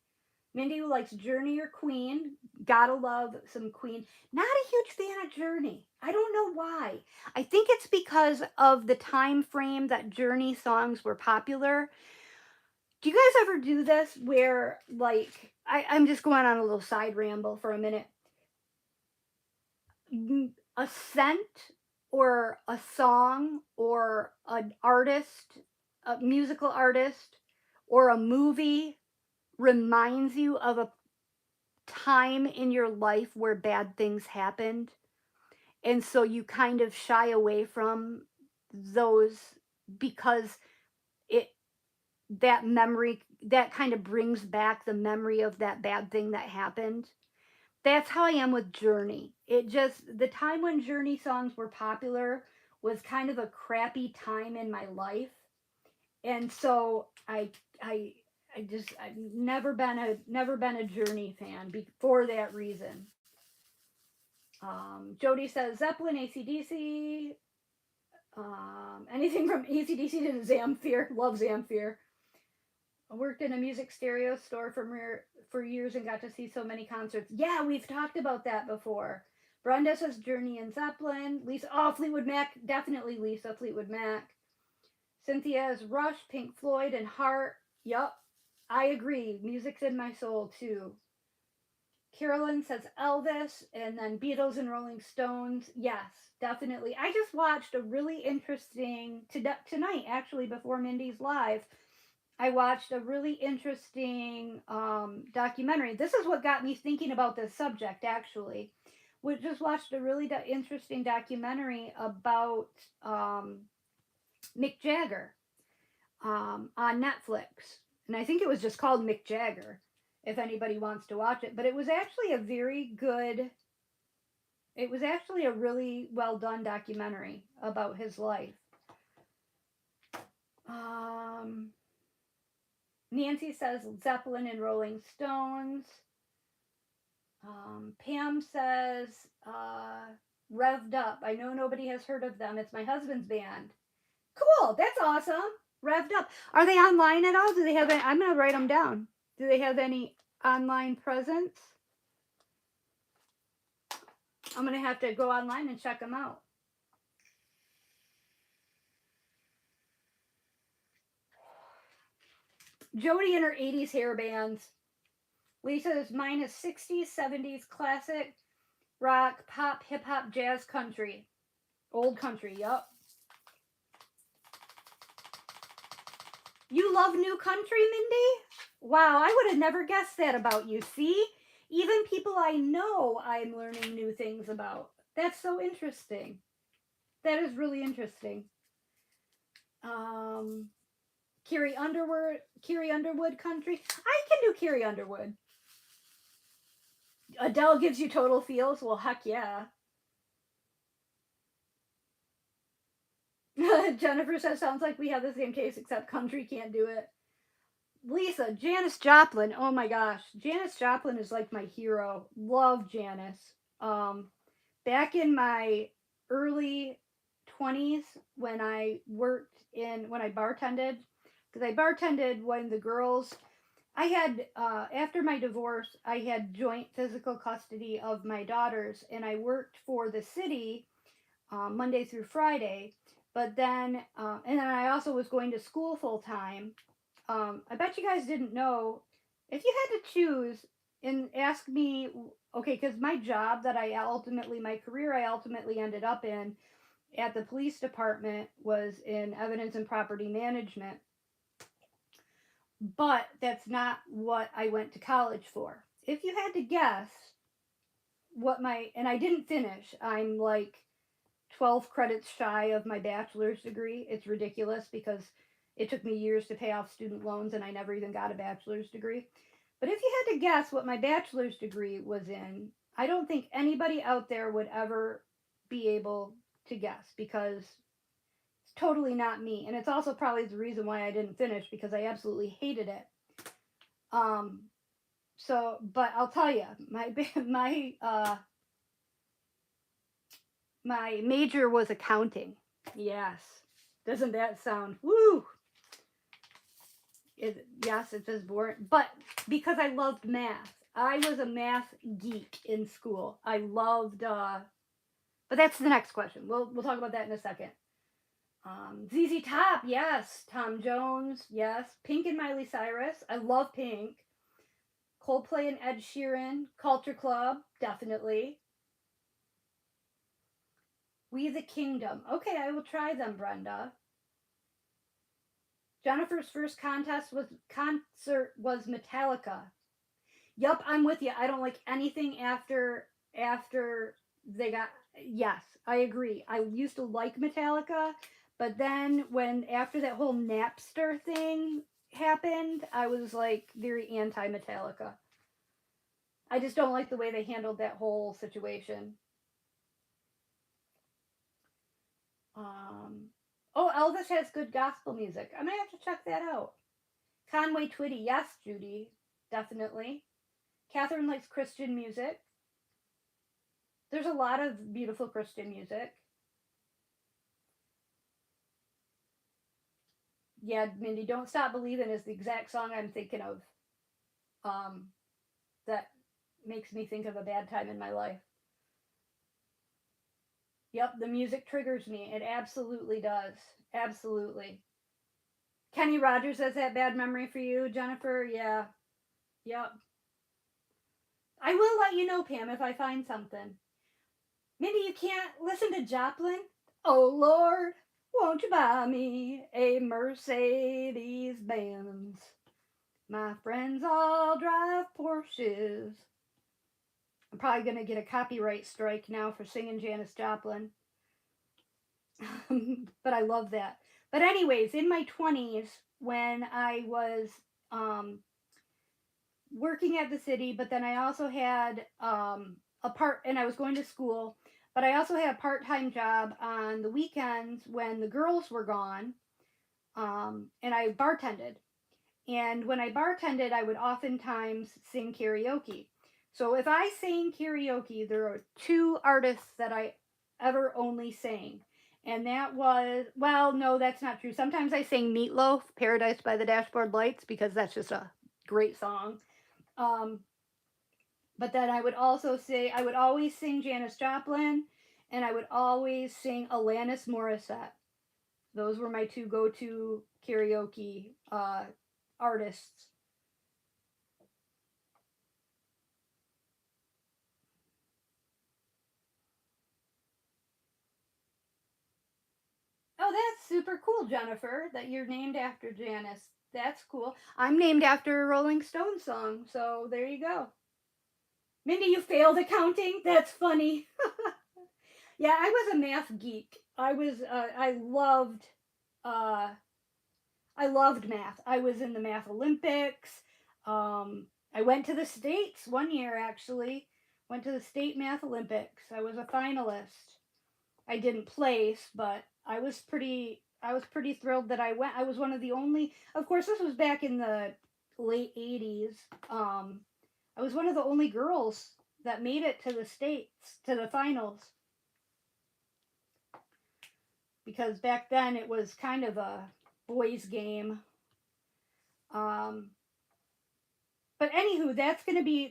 Mindy who likes Journey or Queen. Gotta love some Queen. Not a huge fan of Journey. I don't know why. I think it's because of the time frame that Journey songs were popular. Do you guys ever do this where, like, I'm just going on a little side ramble for a minute. A scent or a song or an artist, a musical artist, or a movie reminds you of a time in your life where bad things happened, and so you kind of shy away from those because it that memory that kind of brings back the memory of that bad thing that happened. That's how I am with Journey. It just, the time when Journey songs were popular was kind of a crappy time in my life, and so I've never been a Journey fan for that reason. Jody says Zeppelin, ACDC, anything from ACDC to Zamfir. Love Zamfir. I worked in a music stereo store for years and got to see so many concerts. Yeah, we've talked about that before. Brenda says Journey and Zeppelin. Lisa, Fleetwood Mac. Definitely Lisa, Fleetwood Mac. Cynthia's Rush, Pink Floyd, and Heart. Yup, I agree. Music's in my soul too. Carolyn says Elvis, and then Beatles and Rolling Stones. Yes, definitely. I just watched a really interesting, tonight actually, before Mindy's live, I watched a really interesting documentary. This is what got me thinking about this subject, actually. We just watched a really interesting documentary about Mick Jagger on Netflix. And I think it was just called Mick Jagger, if anybody wants to watch it. But it was actually a really well done documentary about his life. Nancy says Zeppelin and Rolling Stones. Pam says Revved Up. I know nobody has heard of them. It's my husband's band. Cool. That's awesome. Revved Up. Are they online at all? Do they have any? I'm going to write them down. Do they have any online presence? I'm going to have to go online and check them out. Jody and her 80s hair bands. Lisa's mine is 60s, 70s classic rock, pop, hip hop, jazz, country. Old country, yup. You love new country, Mindy? Wow, I would have never guessed that about you. See? Even people I know, I'm learning new things about. That's so interesting. That is really interesting. Carrie Underwood country. I can do Carrie Underwood. Adele gives you total feels. Well, heck yeah. Jennifer says, sounds like we have the same taste, except country can't do it. Lisa, Janis Joplin. Oh my gosh. Janis Joplin is like my hero. Love Janis. Um, Back in my early 20s when when I bartended, because I bartended when the girls, I had, after my divorce, I had joint physical custody of my daughters, and I worked for the city Monday through Friday. But then, and then I also was going to school full time. I bet you guys didn't know, if you had to choose and ask me, okay, because my job that my career I ultimately ended up in at the police department was in evidence and property management, but that's not what I went to college for. If you had to guess and I didn't finish, I'm like 12 credits shy of my bachelor's degree. It's ridiculous because it took me years to pay off student loans and I never even got a bachelor's degree. But if you had to guess what my bachelor's degree was in, I don't think anybody out there would ever be able to guess because it's totally not me. And it's also probably the reason why I didn't finish because I absolutely hated it. Um, but I'll tell you, my major was accounting. Yes. Doesn't that sound woo? Yes, it's just boring. But because I loved math, I was a math geek in school. I loved. But that's the next question. We'll talk about that in a second. ZZ Top, yes. Tom Jones, yes. Pink and Miley Cyrus. I love Pink. Coldplay and Ed Sheeran. Culture Club, definitely. We the Kingdom. Okay, I will try them, Brenda. Jennifer's first concert was Metallica. Yup, I'm with you. I don't like anything after they got. Yes, I agree. I used to like Metallica, but then when after that whole Napster thing happened, I was like very anti Metallica. I just don't like the way they handled that whole situation. Um, oh, Elvis has good gospel music. I might have to check that out. Conway Twitty, yes, Judy, definitely. Catherine likes Christian music. There's a lot of beautiful Christian music. Yeah, Mindy, Don't Stop Believing is the exact song I'm thinking of. Um, that makes me think of a bad time in my life. Yep, the music triggers me. It absolutely does. Absolutely. Kenny Rogers has that bad memory for you, Jennifer? Yeah. Yep. I will let you know, Pam, if I find something. Mindy, you can't listen to Joplin? Oh, Lord, won't you buy me a Mercedes Benz? My friends all drive Porsches. I'm probably going to get a copyright strike now for singing Janis Joplin. But I love that. But, anyways, in my 20s, when I was um, working at the city, but then I also had and I was going to school, but I also had a part time job on the weekends when the girls were gone, and I bartended. And when I bartended, I would oftentimes sing karaoke. So if I sang karaoke, there are two artists that I ever only sang. And that was, well, no, that's not true. Sometimes I sang Meatloaf, Paradise by the Dashboard Lights, because that's just a great song. Um, but then I would always sing Janis Joplin, and I would always sing Alanis Morissette. Those were my two go-to karaoke artists. Oh, that's super cool, Jennifer, that you're named after Janis. That's cool. I'm named after a Rolling Stones song, so there you go. Mindy, you failed accounting? That's funny. Yeah, I was a math geek. Uh, I loved math. I was in the math Olympics. I went to the States one year actually. Went to the state math Olympics. I was a finalist. I didn't place, but I was pretty thrilled that I went. I was one of the only. Of course, this was back in the late '80s. I was one of the only girls that made it to the states to the finals because back then it was kind of a boys' game. Um, but anywho,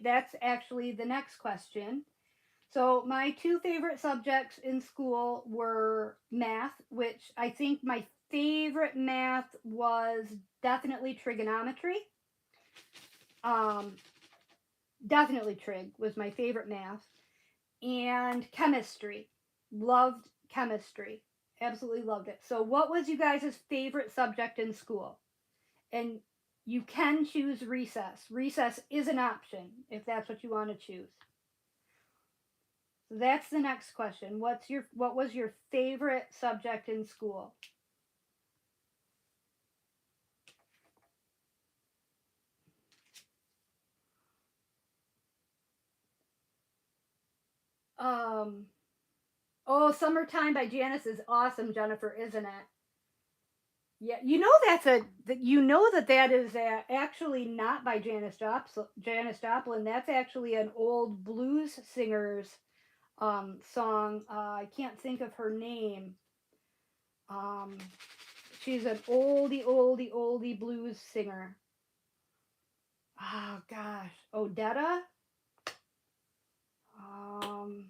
that's actually the next question. So my two favorite subjects in school were math, which I think my favorite math was definitely trigonometry. Um, Definitely trig was my favorite math, and chemistry. Loved chemistry. Absolutely loved it. So what was you guys' favorite subject in school? And you can choose recess. Recess is an option if that's what you want to choose. So that's the next question. What was your favorite subject in school? Um oh, Summertime by Janice is awesome, Jennifer, isn't it? Yeah, that is actually not by Janis Joplin. That's actually an old blues singer's song. I can't think of her name. Um, she's an oldie blues singer. Oh gosh, Odetta. Um,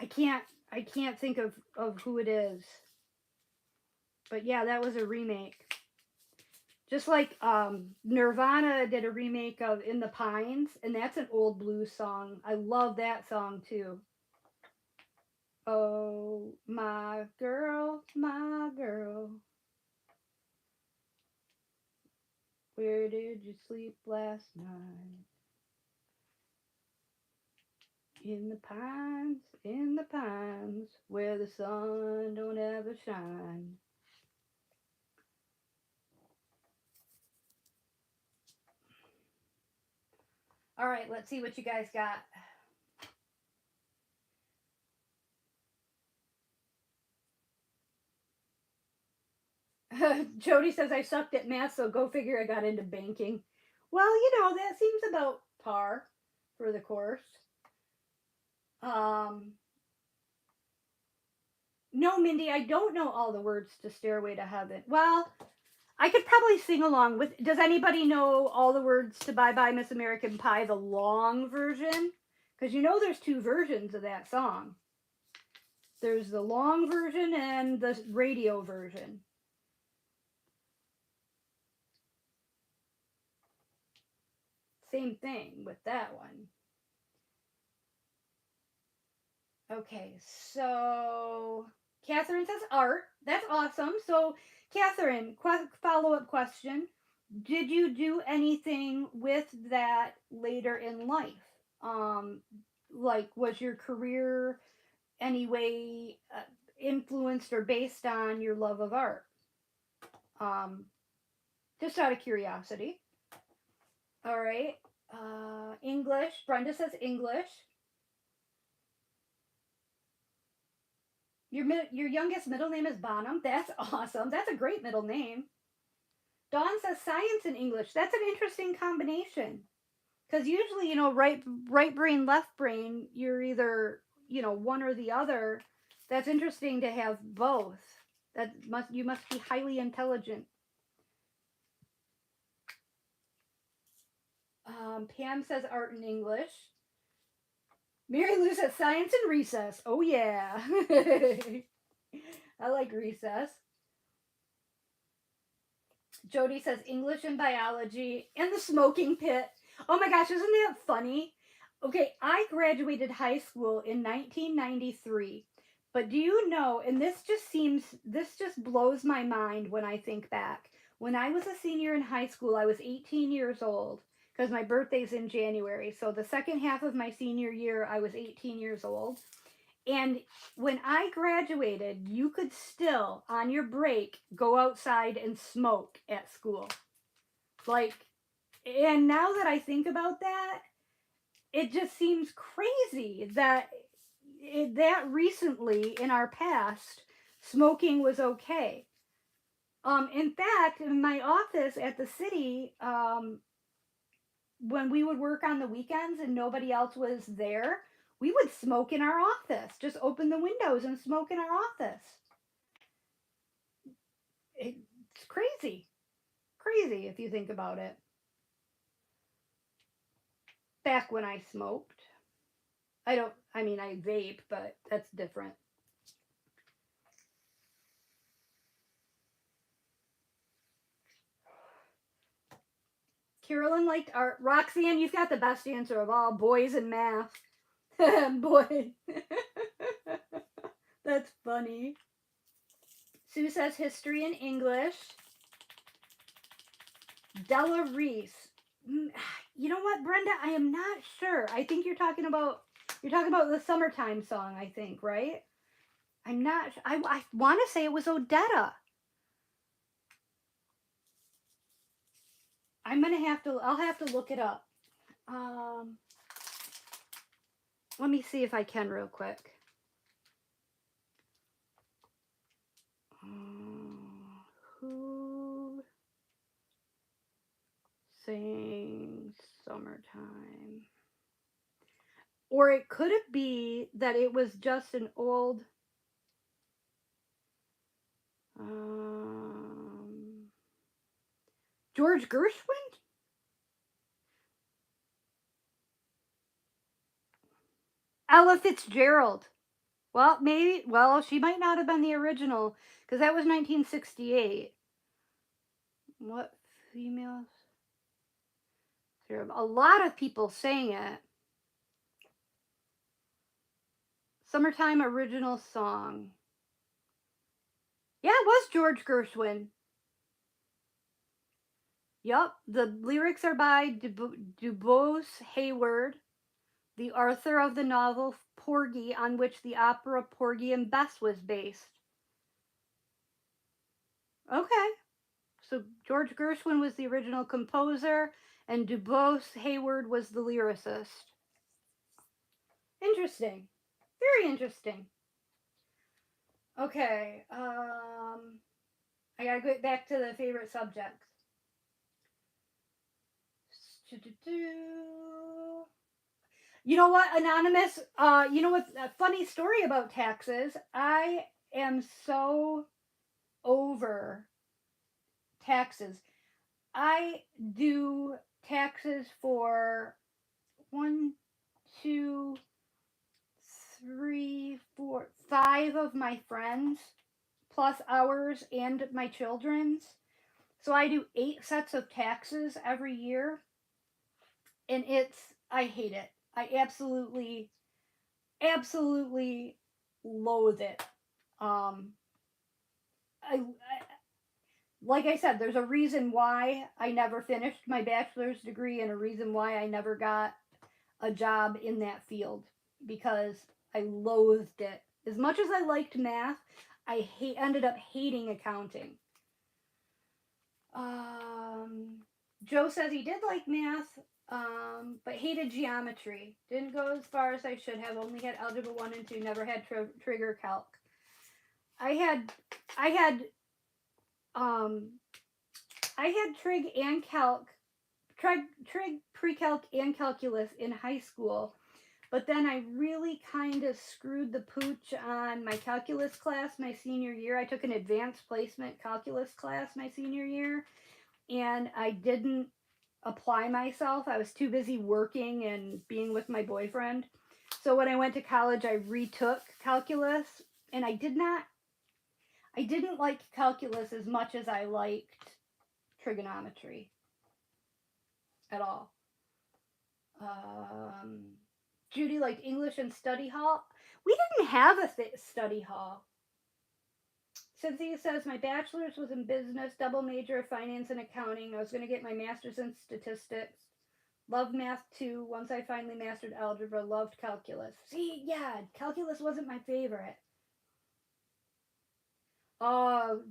I can't I can't think of who it is. But yeah, that was a remake. Just like Nirvana did a remake of In the Pines, and that's an old blues song. I love that song too. Oh, my girl, where did you sleep last night? In the pines, where the sun don't ever shine. All right, let's see what you guys got. Jody says I sucked at math, so go figure I got into banking. Well, that seems about par for the course. Um, no, Mindy, I don't know all the words to Stairway to Heaven. Well, I could probably sing along with. Does anybody know all the words to Bye Bye Miss American Pie, the long version? Because there's two versions of that song. There's the long version and the radio version. Same thing with that one. Okay, so Catherine says art. That's awesome. So, Catherine, follow up question. Did you do anything with that later in life? Um, like, was your career anyway influenced or based on your love of art? Um, just out of curiosity. All right. English. Brenda says English. Your youngest middle name is Bonham. That's awesome. That's a great middle name. Dawn says science and English. That's an interesting combination. Because usually, right brain, left brain, you're either, one or the other. That's interesting to have both. You must be highly intelligent. Pam says art and English. Mary Lou says science and recess. Oh yeah. I like recess. Jody says English and biology and the smoking pit. Oh my gosh, isn't that funny? Okay, I graduated high school in 1993. But do you know, and this just blows my mind when I think back. When I was a senior in high school, I was 18 years old because my birthday's in January. So the second half of my senior year, I was 18 years old. And when I graduated, you could still, on your break, go outside and smoke at school. Like, and now that I think about that, It just seems crazy that that recently in our past, smoking was okay. In fact, in my office at the city, when we would work on the weekends and nobody else was there, we would smoke in our office. Just open the windows and smoke in our office. It's crazy. Crazy if you think about it. Back when I smoked. I mean, I vape, but that's different. Carolyn liked art. Roxanne, you've got the best answer of all, boys and math. Boy. That's funny. Sue says history and English. Della Reese. You know what, Brenda? I am not sure. I think you're talking about the summertime song, I think, right? I'm not I want to say it was Odetta. I'll have to look it up. Um Let me see if I can real quick. Who sings Summertime? Or it could it be that it was just an old um, George Gershwin? Ella Fitzgerald. Well, maybe. Well, she might not have been the original because that was 1968. What females? A lot of people sang it. Summertime original song. Yeah, it was George Gershwin. Yup, the lyrics are by DuBose Hayward, the author of the novel Porgy, on which the opera Porgy and Bess was based. Okay, so George Gershwin was the original composer, and DuBose Hayward was the lyricist. Interesting. Very interesting. Okay, I gotta get back to the favorite subjects. You know what, Anonymous? You know what? A funny story about taxes. I am so over taxes. I do taxes for one, two, three, four, five of my friends, plus ours and my children's. So I do 8 sets of taxes every year, and I hate it. I absolutely loathe it. Um, I like I said, there's a reason why I never finished my bachelor's degree and a reason why I never got a job in that field because I loathed it. As much as I liked math, ended up hating accounting. Um, Joe says he did like math, but hated geometry. Didn't go as far as I should have. Only had algebra 1 and 2. Never had trigger calc. I had I had um I had trig and calc, trig pre-calc and calculus in high school, but then I really kind of screwed the pooch on my calculus class my senior year. I took an advanced placement calculus class my senior year, and I didn't apply myself. I was too busy working and being with my boyfriend. So when I went to college, I retook calculus, and I didn't like calculus as much as I liked trigonometry at all. Um, Judy liked English and study hall. We didn't have a study hall. Cynthia says my bachelor's was in business, double major of finance and accounting. I was going to get my master's in statistics. Loved math too. Once I finally mastered algebra, loved calculus. See, yeah, calculus wasn't my favorite.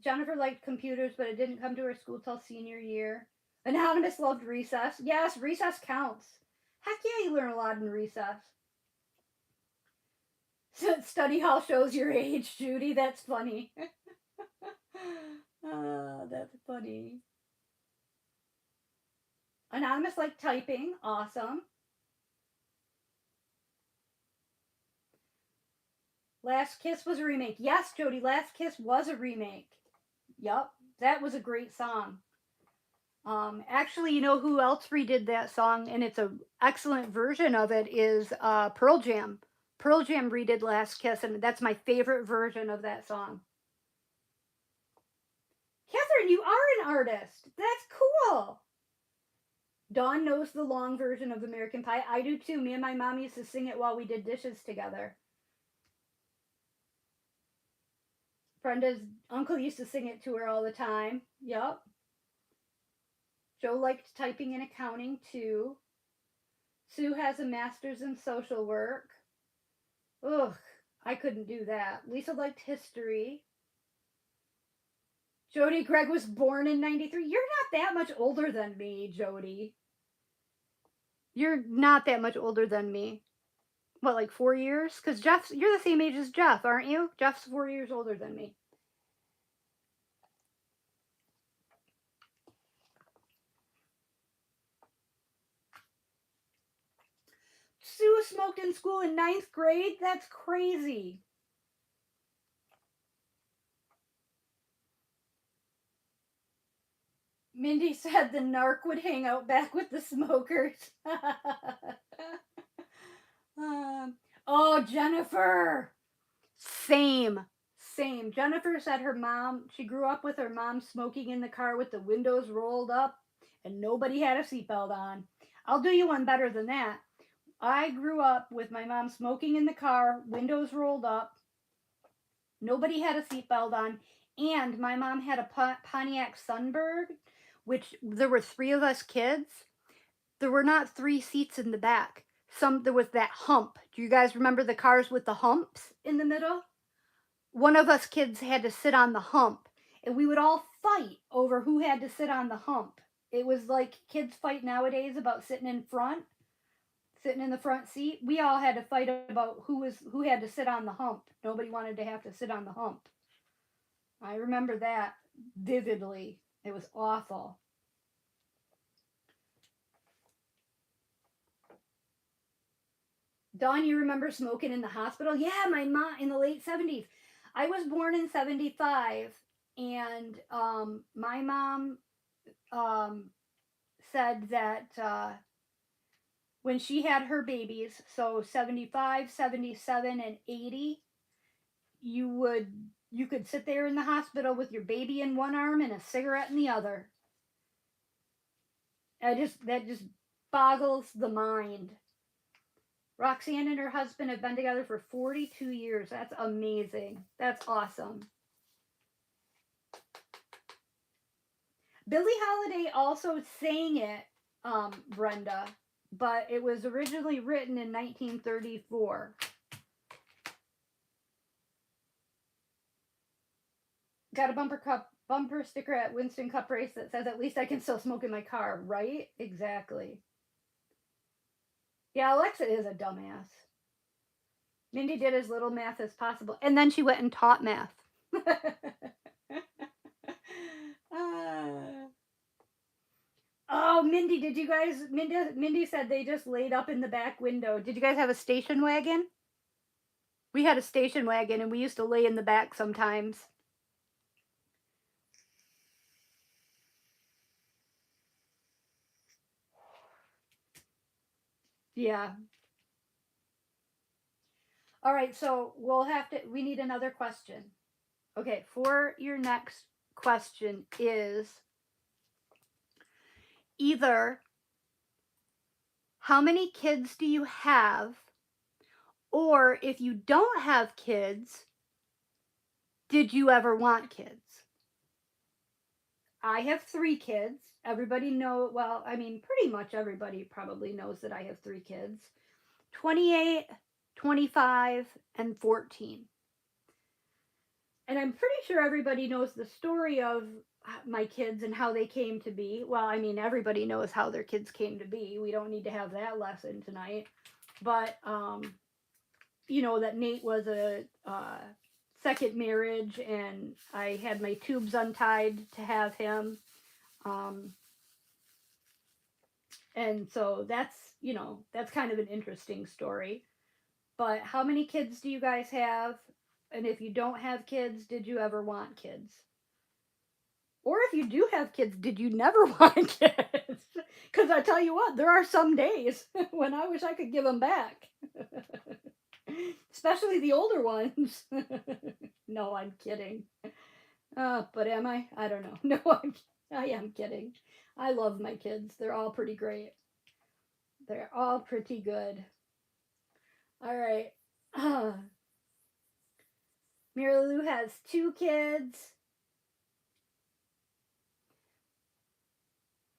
Jennifer liked computers, but it didn't come to her school till senior year. Anonymous loved recess. Yes, recess counts. Heck yeah, you learn a lot in recess. Study hall shows your age, Judy. That's funny. That's funny. Anonymous like typing. Awesome. Last Kiss was a remake. Yes, Jody, Last Kiss was a remake. Yup. That was a great song. Actually, you know who else redid that song, and it's an excellent version of it, is Pearl Jam. Pearl Jam redid Last Kiss, and that's my favorite version of that song. Catherine, you are an artist. That's cool. Dawn knows the long version of American Pie. I do too. Me and my mom used to sing it while we did dishes together. Brenda's uncle used to sing it to her all the time. Yup. Joe liked typing and accounting too. Sue has a master's in social work. Ugh, I couldn't do that. Lisa liked history. Jody, Greg was born in 93. You're not that much older than me, Jody. You're not that much older than me. What, like 4 years? Because you're the same age as Jeff, aren't you? Jeff's 4 years older than me. Sue smoked in school in 9th grade? That's crazy. Mindy said the narc would hang out back with the smokers. Oh, Jennifer. Same. Same. Jennifer said her mom, she grew up with her mom smoking in the car with the windows rolled up and nobody had a seatbelt on. I'll do you one better than that. I grew up with my mom smoking in the car, windows rolled up, nobody had a seatbelt on, and my mom had a Pontiac Sunbird, which there were 3 of us kids. There were not 3 seats in the back. There was that hump. Do you guys remember the cars with the humps in the middle? One of us kids had to sit on the hump, and we would all fight over who had to sit on the hump. It was like kids fight nowadays about sitting in the front seat. We all had to fight about who had to sit on the hump. Nobody wanted to have to sit on the hump. I remember that vividly. It was awful. Dawn, you remember smoking in the hospital? Yeah, my mom in the late 70s. I was born in 75, and my mom said that when she had her babies, so 75, 77, and 80, you could sit there in the hospital with your baby in one arm and a cigarette in the other. That just boggles the mind. Roxanne and her husband have been together for 42 years. That's amazing. That's awesome. Billie Holiday also sang it, Brenda, but it was originally written in 1934. Got a bumper sticker at Winston Cup Race that says, "At least I can still smoke in my car." Right? Exactly. Yeah, Alexa is a dumbass. Mindy did as little math as possible, and then she went and taught math. Oh, Mindy, did you guys? Mindy said they just laid up in the back window. Did you guys have a station wagon? We had a station wagon, and we used to lay in the back sometimes. Yeah. All right, so we need another question. Okay, for your next question is either how many kids do you have, or if you don't have kids, did you ever want kids? I have 3 kids. Everybody pretty much everybody probably knows that I have 3 kids. 28, 25, and 14. And I'm pretty sure everybody knows the story of my kids and how they came to be. Well, I mean, everybody knows how their kids came to be. We don't need to have that lesson tonight. But that Nate was a second marriage, and I had my tubes untied to have him. Um, and so that's kind of an interesting story. But how many kids do you guys have? And if you don't have kids, did you ever want kids? Or if you do have kids, did you never want kids? Because I tell you what, there are some days when I wish I could give them back. Especially the older ones. No, I'm kidding. But am I? I don't know. No, I am kidding. I love my kids. They're all pretty great. They're all pretty good. All right. Mary Lou has 2 kids.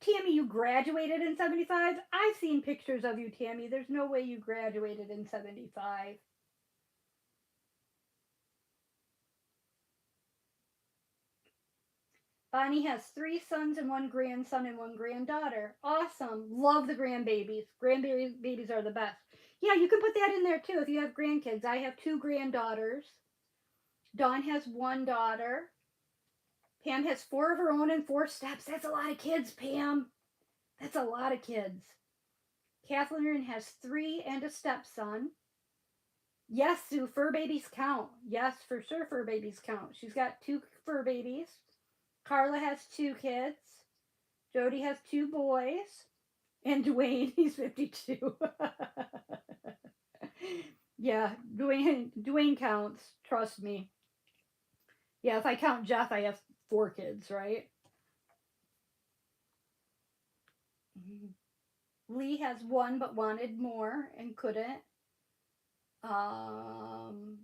Tammy, you graduated in 75? I've seen pictures of you, Tammy. There's no way you graduated in 75. Bonnie has 3 sons and 1 grandson and 1 granddaughter. Awesome. Love the grandbabies. Grandbabies are the best. Yeah, you can put that in there too if you have grandkids. I have 2 granddaughters. Dawn has 1 daughter. Pam has 4 of her own and 4 steps. That's a lot of kids, Pam. That's a lot of kids. Kathleen has 3 and a stepson. Yes, Sue, fur babies count. Yes, for sure, fur babies count. She's got 2 fur babies. Carla has 2 kids. Jody has 2 boys. And Dwayne, he's 52. Yeah, Dwayne counts. Trust me. Yeah, if I count Jeff, I have 4 kids, right? Lee has 1 but wanted more and couldn't. Um,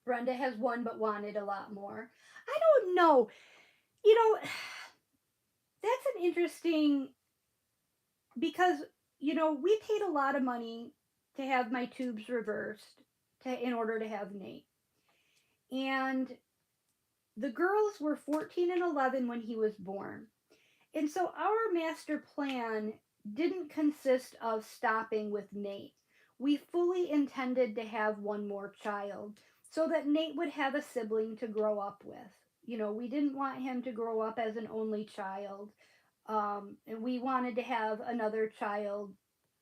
Brenda has 1 but wanted a lot more. I don't know. You know, that's an interesting, because we paid a lot of money to have my tubes reversed in order to have Nate. And the girls were 14 and 11 when he was born. And so our master plan didn't consist of stopping with Nate. We fully intended to have one more child so that Nate would have a sibling to grow up with. We didn't want him to grow up as an only child. And we wanted to have another child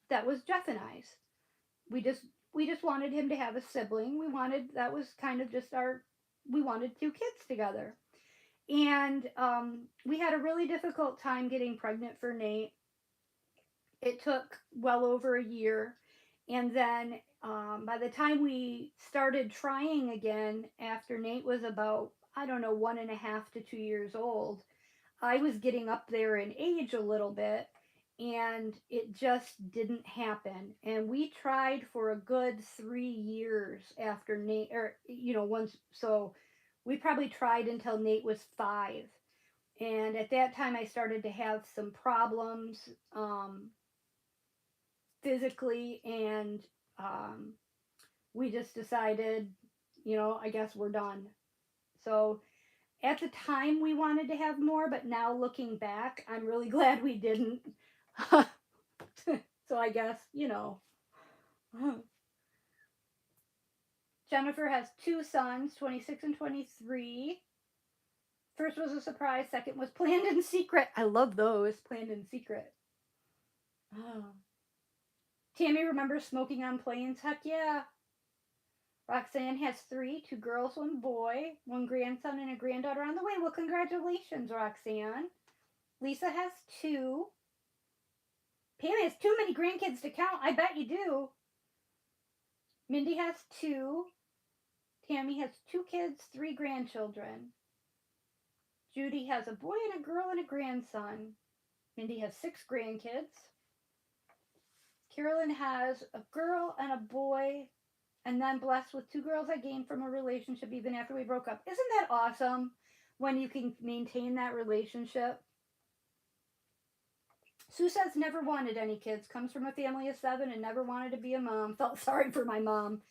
that was Jeff and I's. We just wanted him to have a sibling. That was kind of just we wanted 2 kids together. And we had a really difficult time getting pregnant for Nate. It took well over a year. And then by the time we started trying again, after Nate was about, I don't know, 1.5 to 2 years old, I was getting up there in age a little bit, and it just didn't happen. And we tried for a good 3 years after Nate, or, once, so we probably tried until Nate was 5. And at that time, I started to have some problems physically, and um, we just decided, I guess we're done. So at the time, we wanted to have more, but now looking back, I'm really glad we didn't. So I guess, Jennifer has 2 sons, 26 and 23. First was a surprise, second was planned in secret. I love those, planned in secret. Oh. Tammy remembers smoking on planes. Heck yeah. Roxanne has 3, 2 girls, 1 boy, 1 grandson, and a granddaughter on the way. Well, congratulations, Roxanne. Lisa has 2. Pam has too many grandkids to count. I bet you do. Mindy has 2. Tammy has 2 kids, 3 grandchildren. Judy has a boy and a girl and a grandson. Mindy has 6 grandkids. Carolyn has a girl and a boy, and then blessed with 2 girls I gained from a relationship even after we broke up. Isn't that awesome when you can maintain that relationship? Sue says never wanted any kids. Comes from a family of 7 and never wanted to be a mom. Felt sorry for my mom.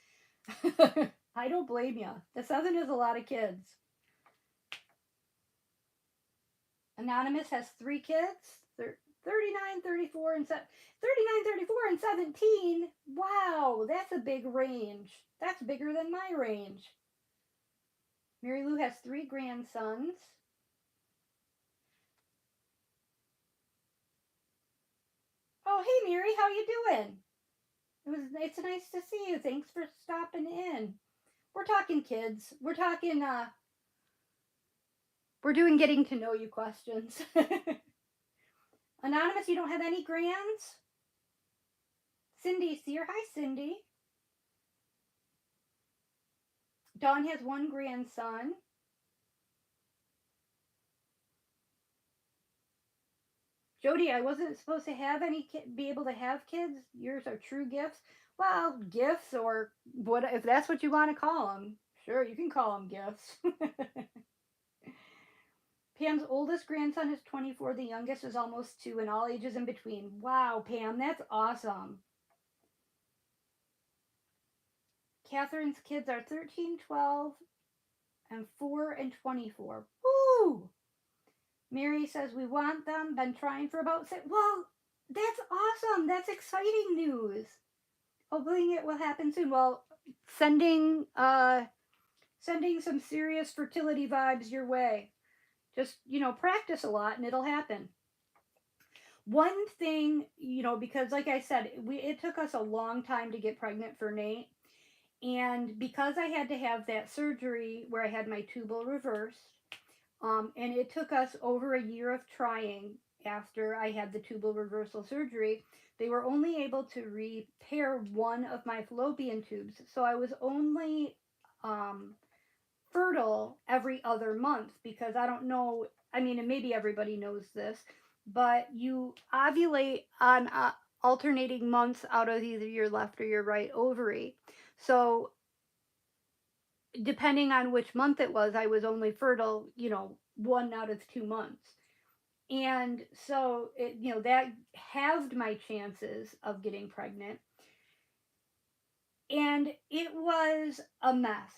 I don't blame you. The 7 is a lot of kids. Anonymous has 3 kids. 39, 34, and 39, 34, and 17. Wow, that's a big range. That's bigger than my range. Mary Lou has 3 grandsons. Oh, hey Mary, how you doing? It's nice to see you. Thanks for stopping in. We're talking kids. We're doing getting to know you questions. Anonymous, you don't have any grands? Cindy's here. Hi, Cindy. Dawn has 1 grandson. Jody, I wasn't supposed to have be able to have kids. Yours are true gifts. Well, gifts or what if that's what you want to call them. Sure, you can call them gifts. Pam's oldest grandson is 24. The youngest is almost 2, and all ages in between. Wow, Pam, that's awesome. Catherine's kids are 13, 12, and 4 and 24. Woo! Mary says we want them. Been trying for about 6. Well, that's awesome. That's exciting news. Hopefully it will happen soon. Well, sending some serious fertility vibes your way. Just, practice a lot and it'll happen. One thing, because like I said, it took us a long time to get pregnant for Nate. And because I had to have that surgery where I had my tubal reversed, and it took us over a year of trying after I had the tubal reversal surgery, they were only able to repair one of my fallopian tubes. So I was only fertile every other month because I don't know, and maybe everybody knows this, but you ovulate on alternating months out of either your left or your right ovary. So depending on which month it was, I was only fertile, 1 out of 2 months. And so that halved my chances of getting pregnant. And it was a mess.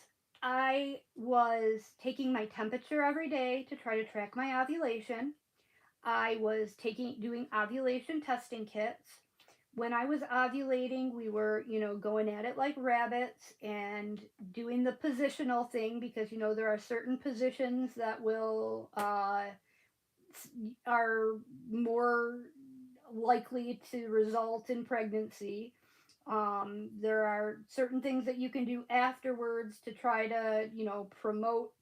I was taking my temperature every day to try to track my ovulation. I was doing ovulation testing kits. When I was ovulating, we were, going at it like rabbits and doing the positional thing because, there are certain positions that will, are more likely to result in pregnancy. There are certain things that you can do afterwards to try to, promote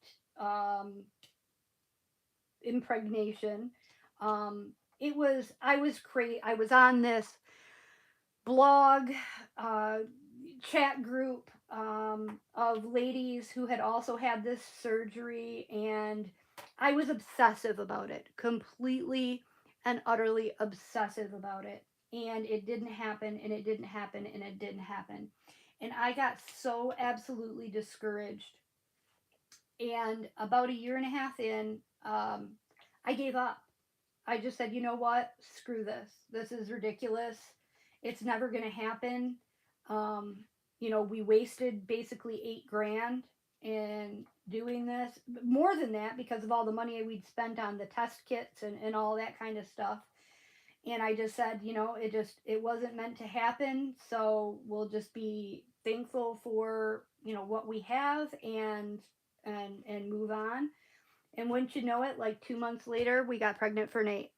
impregnation. I was on this blog, chat group of ladies who had also had this surgery, and I was obsessive about it, completely and utterly obsessive about it. And it didn't happen, and it didn't happen, and it didn't happen. And I got so absolutely discouraged. And about a year and a half in, I gave up. I just said, you know what? Screw this. This is ridiculous. It's never going to happen. Um, we wasted basically $8,000 in doing this. More than that because of all the money we'd spent on the test kits and all that kind of stuff. And I just said, it wasn't meant to happen. So we'll just be thankful for, what we have and move on. And wouldn't you know it, like 2 months later, we got pregnant for Nate.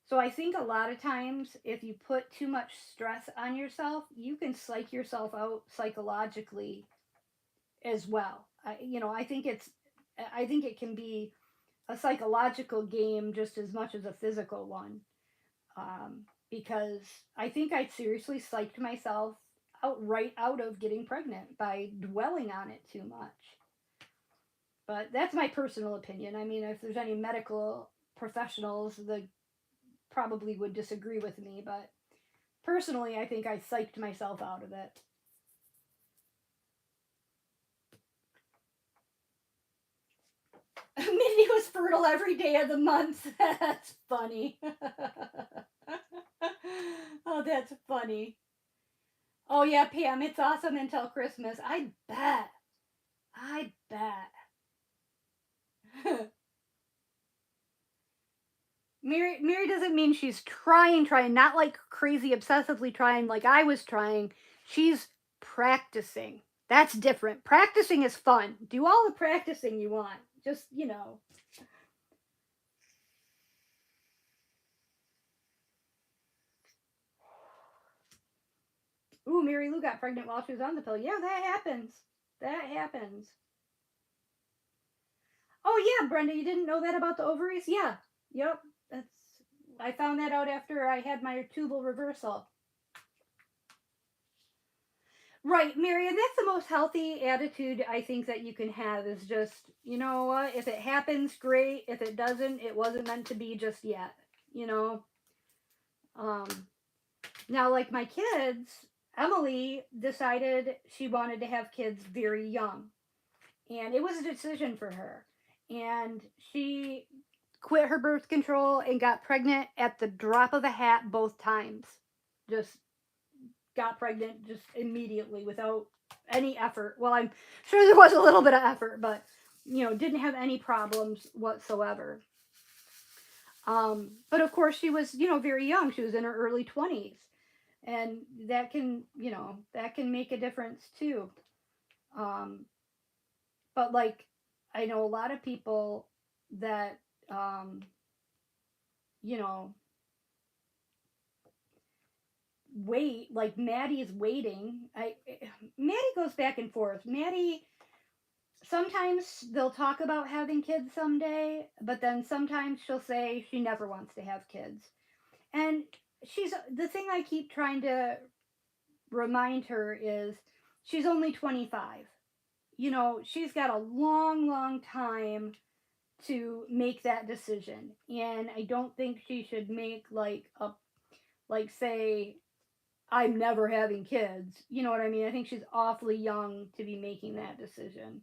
So I think a lot of times if you put too much stress on yourself, you can psych yourself out psychologically as well. I think it can be a psychological game just as much as a physical one. Because I think I seriously psyched myself out of getting pregnant by dwelling on it too much. But that's my personal opinion. If there's any medical professionals, they probably would disagree with me, but personally, I think I psyched myself out of it. Mindy was fertile every day of the month. That's funny. Oh, that's funny. Oh, yeah, Pam, it's awesome until Christmas. I bet. I bet. Mary doesn't mean she's trying, not like crazy obsessively trying like I was trying. She's practicing. That's different. Practicing is fun. Do all the practicing you want. Just, you know. Ooh, Mary Lou got pregnant while she was on the pill. Yeah, that happens. That happens. Oh yeah, Brenda, you didn't know that about the ovaries? Yeah. Yep. That's I found that out after I had my tubal reversal. Right, Mary, and that's the most healthy attitude I think that you can have is just, you know what, if it happens, great. If it doesn't, it wasn't meant to be just yet. You know? Um Now like my kids, Emily decided she wanted to have kids very young. And it was a decision for her. And she quit her birth control and got pregnant at the drop of a hat both times. Just got pregnant just immediately without any effort. Well, I'm sure there was a little bit of effort, but didn't have any problems whatsoever. But of course, she was very young. She was in her early 20s, and that can make a difference too. Um, but like, I know a lot of people that um, you know wait. Like Maddie is waiting. Maddie goes back and forth. Maddie sometimes they'll talk about having kids someday, but then sometimes she'll say she never wants to have kids. And she's the thing I keep trying to remind her is she's only 25. She's got a long, long time to make that decision. And I don't think she should make like say I'm never having kids. You know what I mean? I think she's awfully young to be making that decision.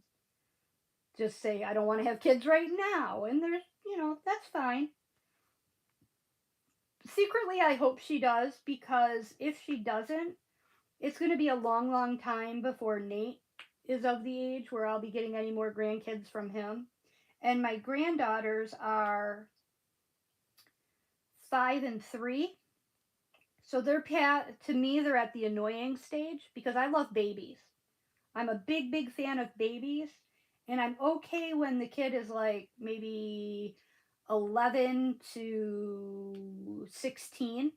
Just say I don't want to have kids right now, and that's fine. Secretly I hope she does, because if she doesn't, it's going to be a long, long time before Nate is of the age where I'll be getting any more grandkids from him. And my granddaughters are 5 and 3. So to me, they're at the annoying stage because I love babies. I'm a big, big fan of babies. And I'm okay when the kid is like maybe 11 to 16.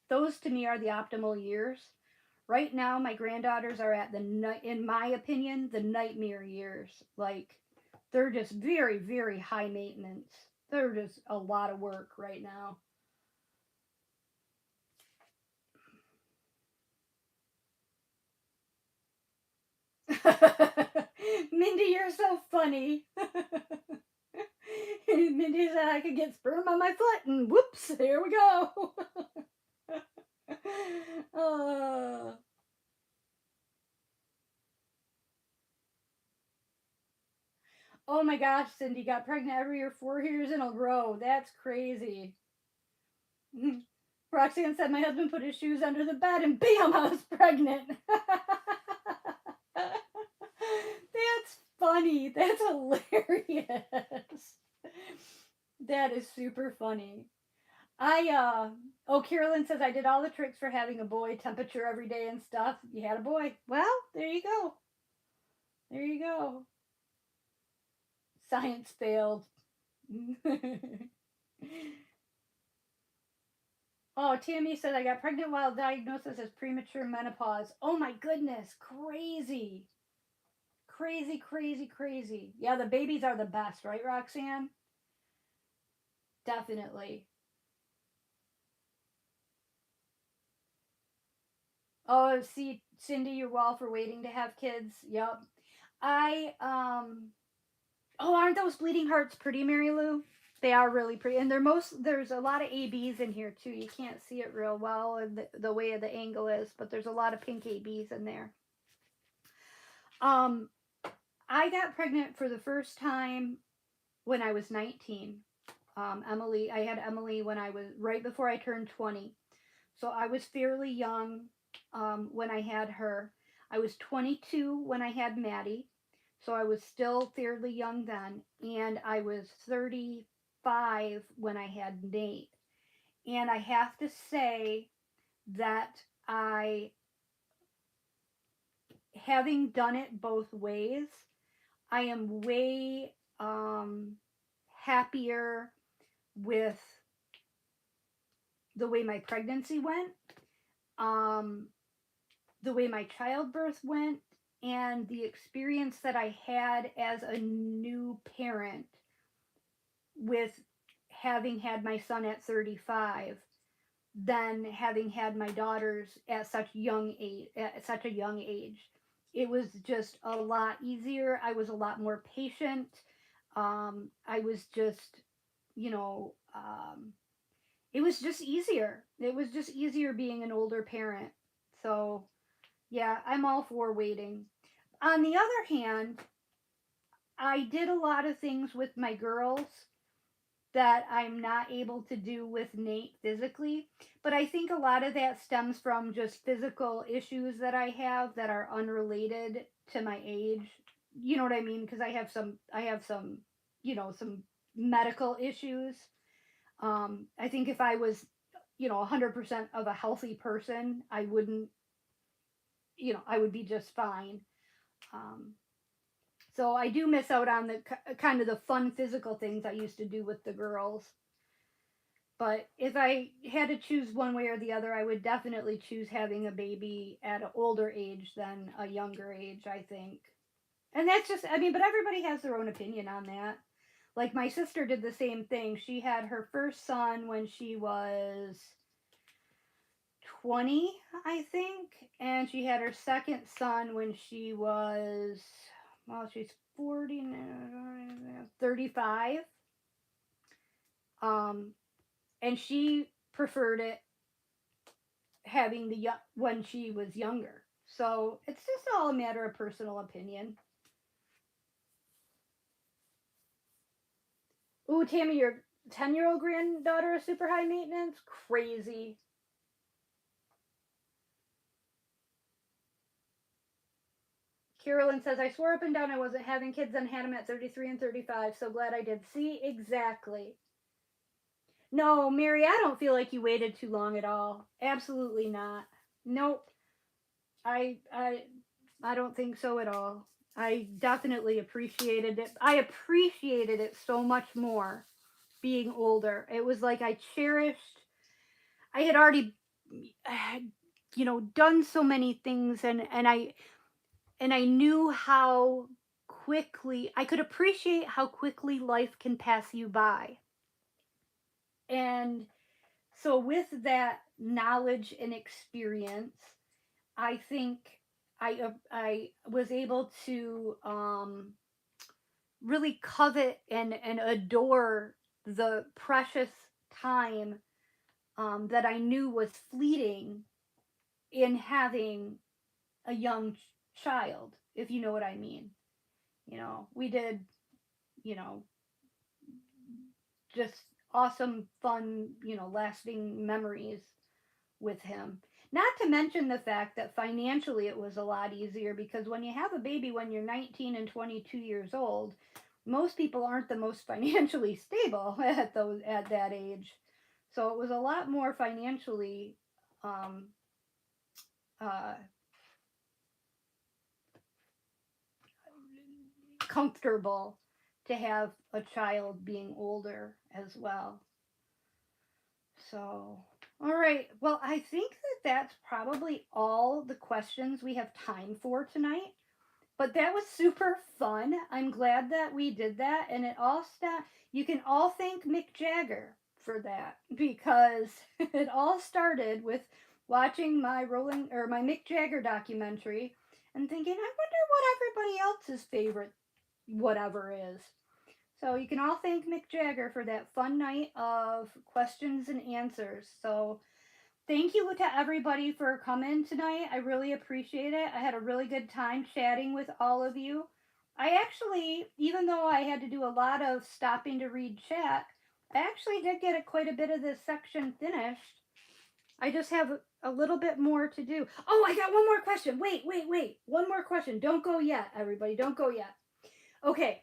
Those to me are the optimal years. Right now, my granddaughters are at in my opinion, the nightmare years. Like, they're just very, very high maintenance. They're just a lot of work right now. Mindy, you're so funny. Mindy said I could get sperm on my foot, and whoops, here we go. uh, oh my gosh, Cindy got pregnant every year, 4 years in a row. That's crazy. Roxanne said my husband put his shoes under the bed and bam, I was pregnant. That's funny. That's hilarious. That is super funny. Carolyn says I did all the tricks for having a boy, temperature every day and stuff. You had a boy. Well, there you go. There you go. Science failed. Oh, Tammy said I got pregnant while diagnosis as premature menopause. Oh my goodness, crazy. Crazy, crazy, crazy. Yeah, the babies are the best, right, Roxanne? Definitely. Oh, see, Cindy, you're well for waiting to have kids. Yep. I Oh, aren't those bleeding hearts pretty, Mary Lou? They are really pretty, and there's a lot of ABs in here too. You can't see it real well, and the way the angle is, but there's a lot of pink ABs in there. Um, I got pregnant for the first time when I was 19. I had Emily when I was right before I turned 20. So I was fairly young when I had her. I was 22 when I had Maddie. So I was still fairly young then. And I was 30. 35 when I had Nate. And I have to say that I, having done it both ways, I am way happier with the way my pregnancy went, um, the way my childbirth went, and the experience that I had as a new parent with having had my son at 35 than having had my daughters at such a young age. It was just a lot easier. I was a lot more patient. I was just, you know, it was just easier. It was just easier being an older parent. So yeah, I'm all for waiting. On the other hand, I did a lot of things with my girls that I'm not able to do with Nate physically. But I think a lot of that stems from just physical issues that I have that are unrelated to my age. You know what I mean? Because I have some, some medical issues. I think if I was, 100% of a healthy person, I wouldn't, I would be just fine. Um, so I do miss out on the kind of the fun physical things I used to do with the girls. But if I had to choose one way or the other, I would definitely choose having a baby at an older age than a younger age, I think. And that's just, I mean, but everybody has their own opinion on that. Like my sister did the same thing. She had her first son when she was 20, I think, and she had her second son when she was, well, she's 40 now, 35. Um, and she preferred it having when she was younger. So it's just all a matter of personal opinion. Ooh, Tammy, your 10-year-old granddaughter is super high maintenance? Crazy. Carolyn says, I swore up and down I wasn't having kids and had them at 33 and 35. So glad I did. See, exactly. No, Mary, I don't feel like you waited too long at all. Absolutely not. Nope. I I I don't think so at all. I definitely appreciated it. I appreciated it so much more being older. It was like I cherished. I had already, done so many things, and I knew how quickly I could appreciate how quickly life can pass you by. And so, with that knowledge and experience, I think I was able to really covet and adore the precious time that I knew was fleeting in having a young child, if you know what I mean. We did, you know, just awesome, fun, lasting memories with him. Not to mention the fact that financially it was a lot easier because when you have a baby when you're 19 and 22 years old, most people aren't the most financially stable at that age. So it was a lot more financially um, uh, comfortable to have a child being older as well. So, all right. Well, I think that that's probably all the questions we have time for tonight. But that was super fun. I'm glad that we did that, and it all you can all thank Mick Jagger for that because it all started with watching my Mick Jagger documentary and thinking, I wonder what everybody else's favorite whatever is. So you can all thank Mick Jagger for that fun night of questions and answers. So thank you to everybody for coming tonight. I really appreciate it. I had a really good time chatting with all of you. I actually, even though I had to do a lot of stopping to read chat, I actually did get quite a bit of this section finished. I just have a little bit more to do. Oh, I got one more question. Wait, wait, wait. One more question. Don't go yet, everybody. Don't go yet. Okay.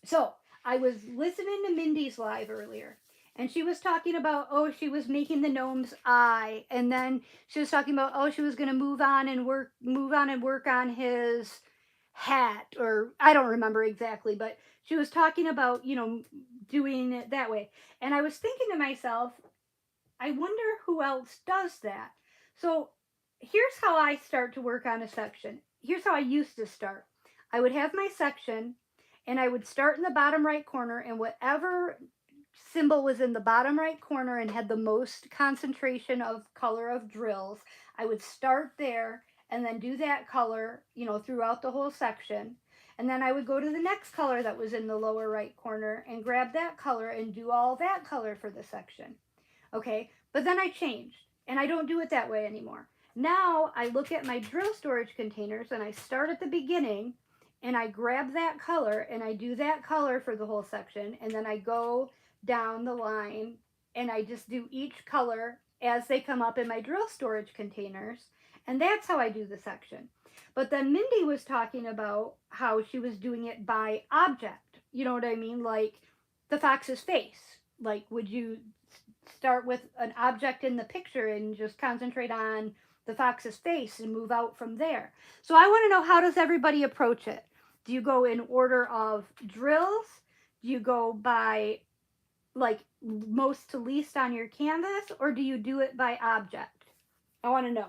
So I was listening to Mindy's live earlier, and she was talking about, oh, she was making the gnome's eye, and then she was talking about, oh, she was going to move on and work on his hat, or I don't remember exactly, but she was talking about, doing it that way. And I was thinking to myself, I wonder who else does that. So here's how I start to work on a section. Here's how I used to start. I would have my section, and I would start in the bottom right corner, and whatever symbol was in the bottom right corner and had the most concentration of color of drills, I would start there and then do that color, throughout the whole section. And then I would go to the next color that was in the lower right corner and grab that color and do all that color for the section. Okay, but then I changed, and I don't do it that way anymore. Now I look at my drill storage containers, and I start at the beginning, and I grab that color, and I do that color for the whole section, and then I go down the line, and I just do each color as they come up in my drill storage containers, and that's how I do the section. But then Mindy was talking about how she was doing it by object. You know what I mean? Like the fox's face. Like, would you start with an object in the picture and just concentrate on the fox's face and move out from there? So I want to know, how does everybody approach it? Do you go in order of drills? Do you go by like most to least on your canvas, or do you do it by object? I want to know.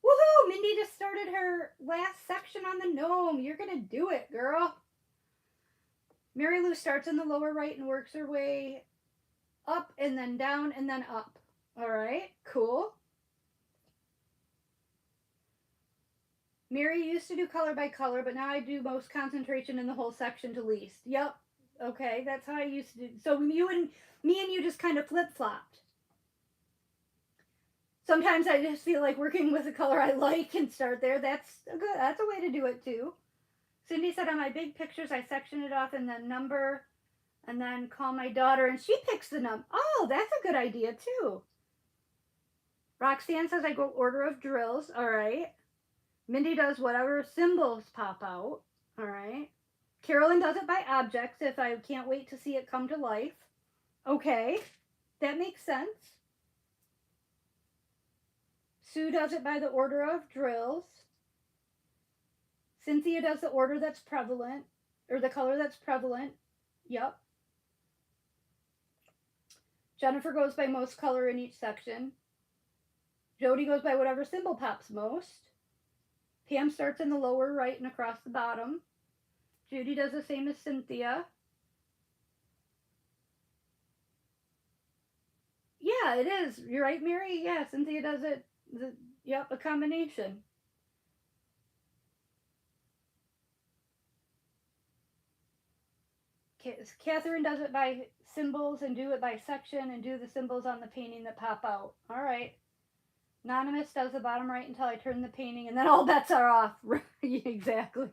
Woohoo! Mindy just started her last section on the gnome. You're gonna do it, girl. Mary Lou starts in the lower right and works her way up and then down and then up. All right, cool. Mary used to do color by color, but now I do most concentration in the whole section to least. Yep. Okay, that's how I used to do. So me and you just kind of flip-flopped. Sometimes I just feel like working with a color I like and start there. That's a way to do it too. Cindy said on my big pictures I section it off and then number and then call my daughter and she picks the number. Oh, that's a good idea too. Roxanne says I go order of drills. All right. Mindy does whatever symbols pop out. All right. Carolyn does it by objects if I can't wait to see it come to life. Okay. That makes sense. Sue does it by the order of drills. Cynthia does the order that's prevalent, or the color that's prevalent. Yep. Jennifer goes by most color in each section. Jody goes by whatever symbol pops most. Pam starts in the lower right and across the bottom. Judy does the same as Cynthia. Yeah, it is. You're right, Mary. Yeah, Cynthia does it. Yep, a combination. Catherine does it by symbols and do it by section and do the symbols on the painting that pop out. All right. Anonymous does the bottom right until I turn the painting and then all bets are off. Exactly.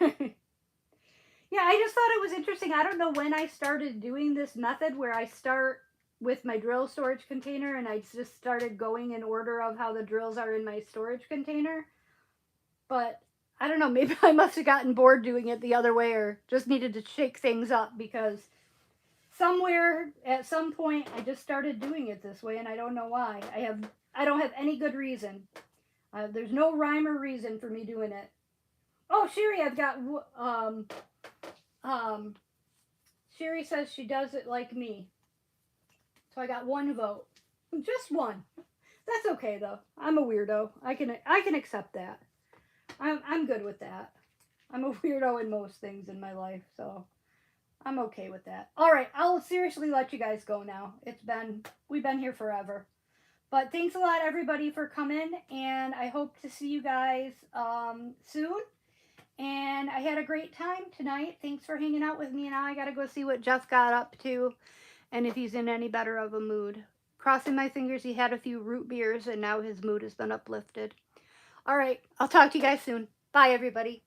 Yeah, I just thought it was interesting. I don't know when I started doing this method where I start with my drill storage container and I just started going in order of how the drills are in my storage container. But I don't know, maybe I must have gotten bored doing it the other way or just needed to shake things up because somewhere at some point I just started doing it this way and I don't know why. I don't have any good reason. There's no rhyme or reason for me doing it. Oh, Sherry, I've got Sherry says she does it like me. So I got one vote. Just one. That's okay though. I'm a weirdo. I can accept that. I'm good with that. I'm a weirdo in most things in my life, so I'm okay with that. All right, I'll seriously let you guys go now. We've been here forever. But thanks a lot, everybody, for coming, and I hope to see you guys soon. And I had a great time tonight. Thanks for hanging out with me. Now I got to go see what Jeff got up to and if he's in any better of a mood. Crossing my fingers, he had a few root beers, and now his mood has been uplifted. All right, I'll talk to you guys soon. Bye, everybody.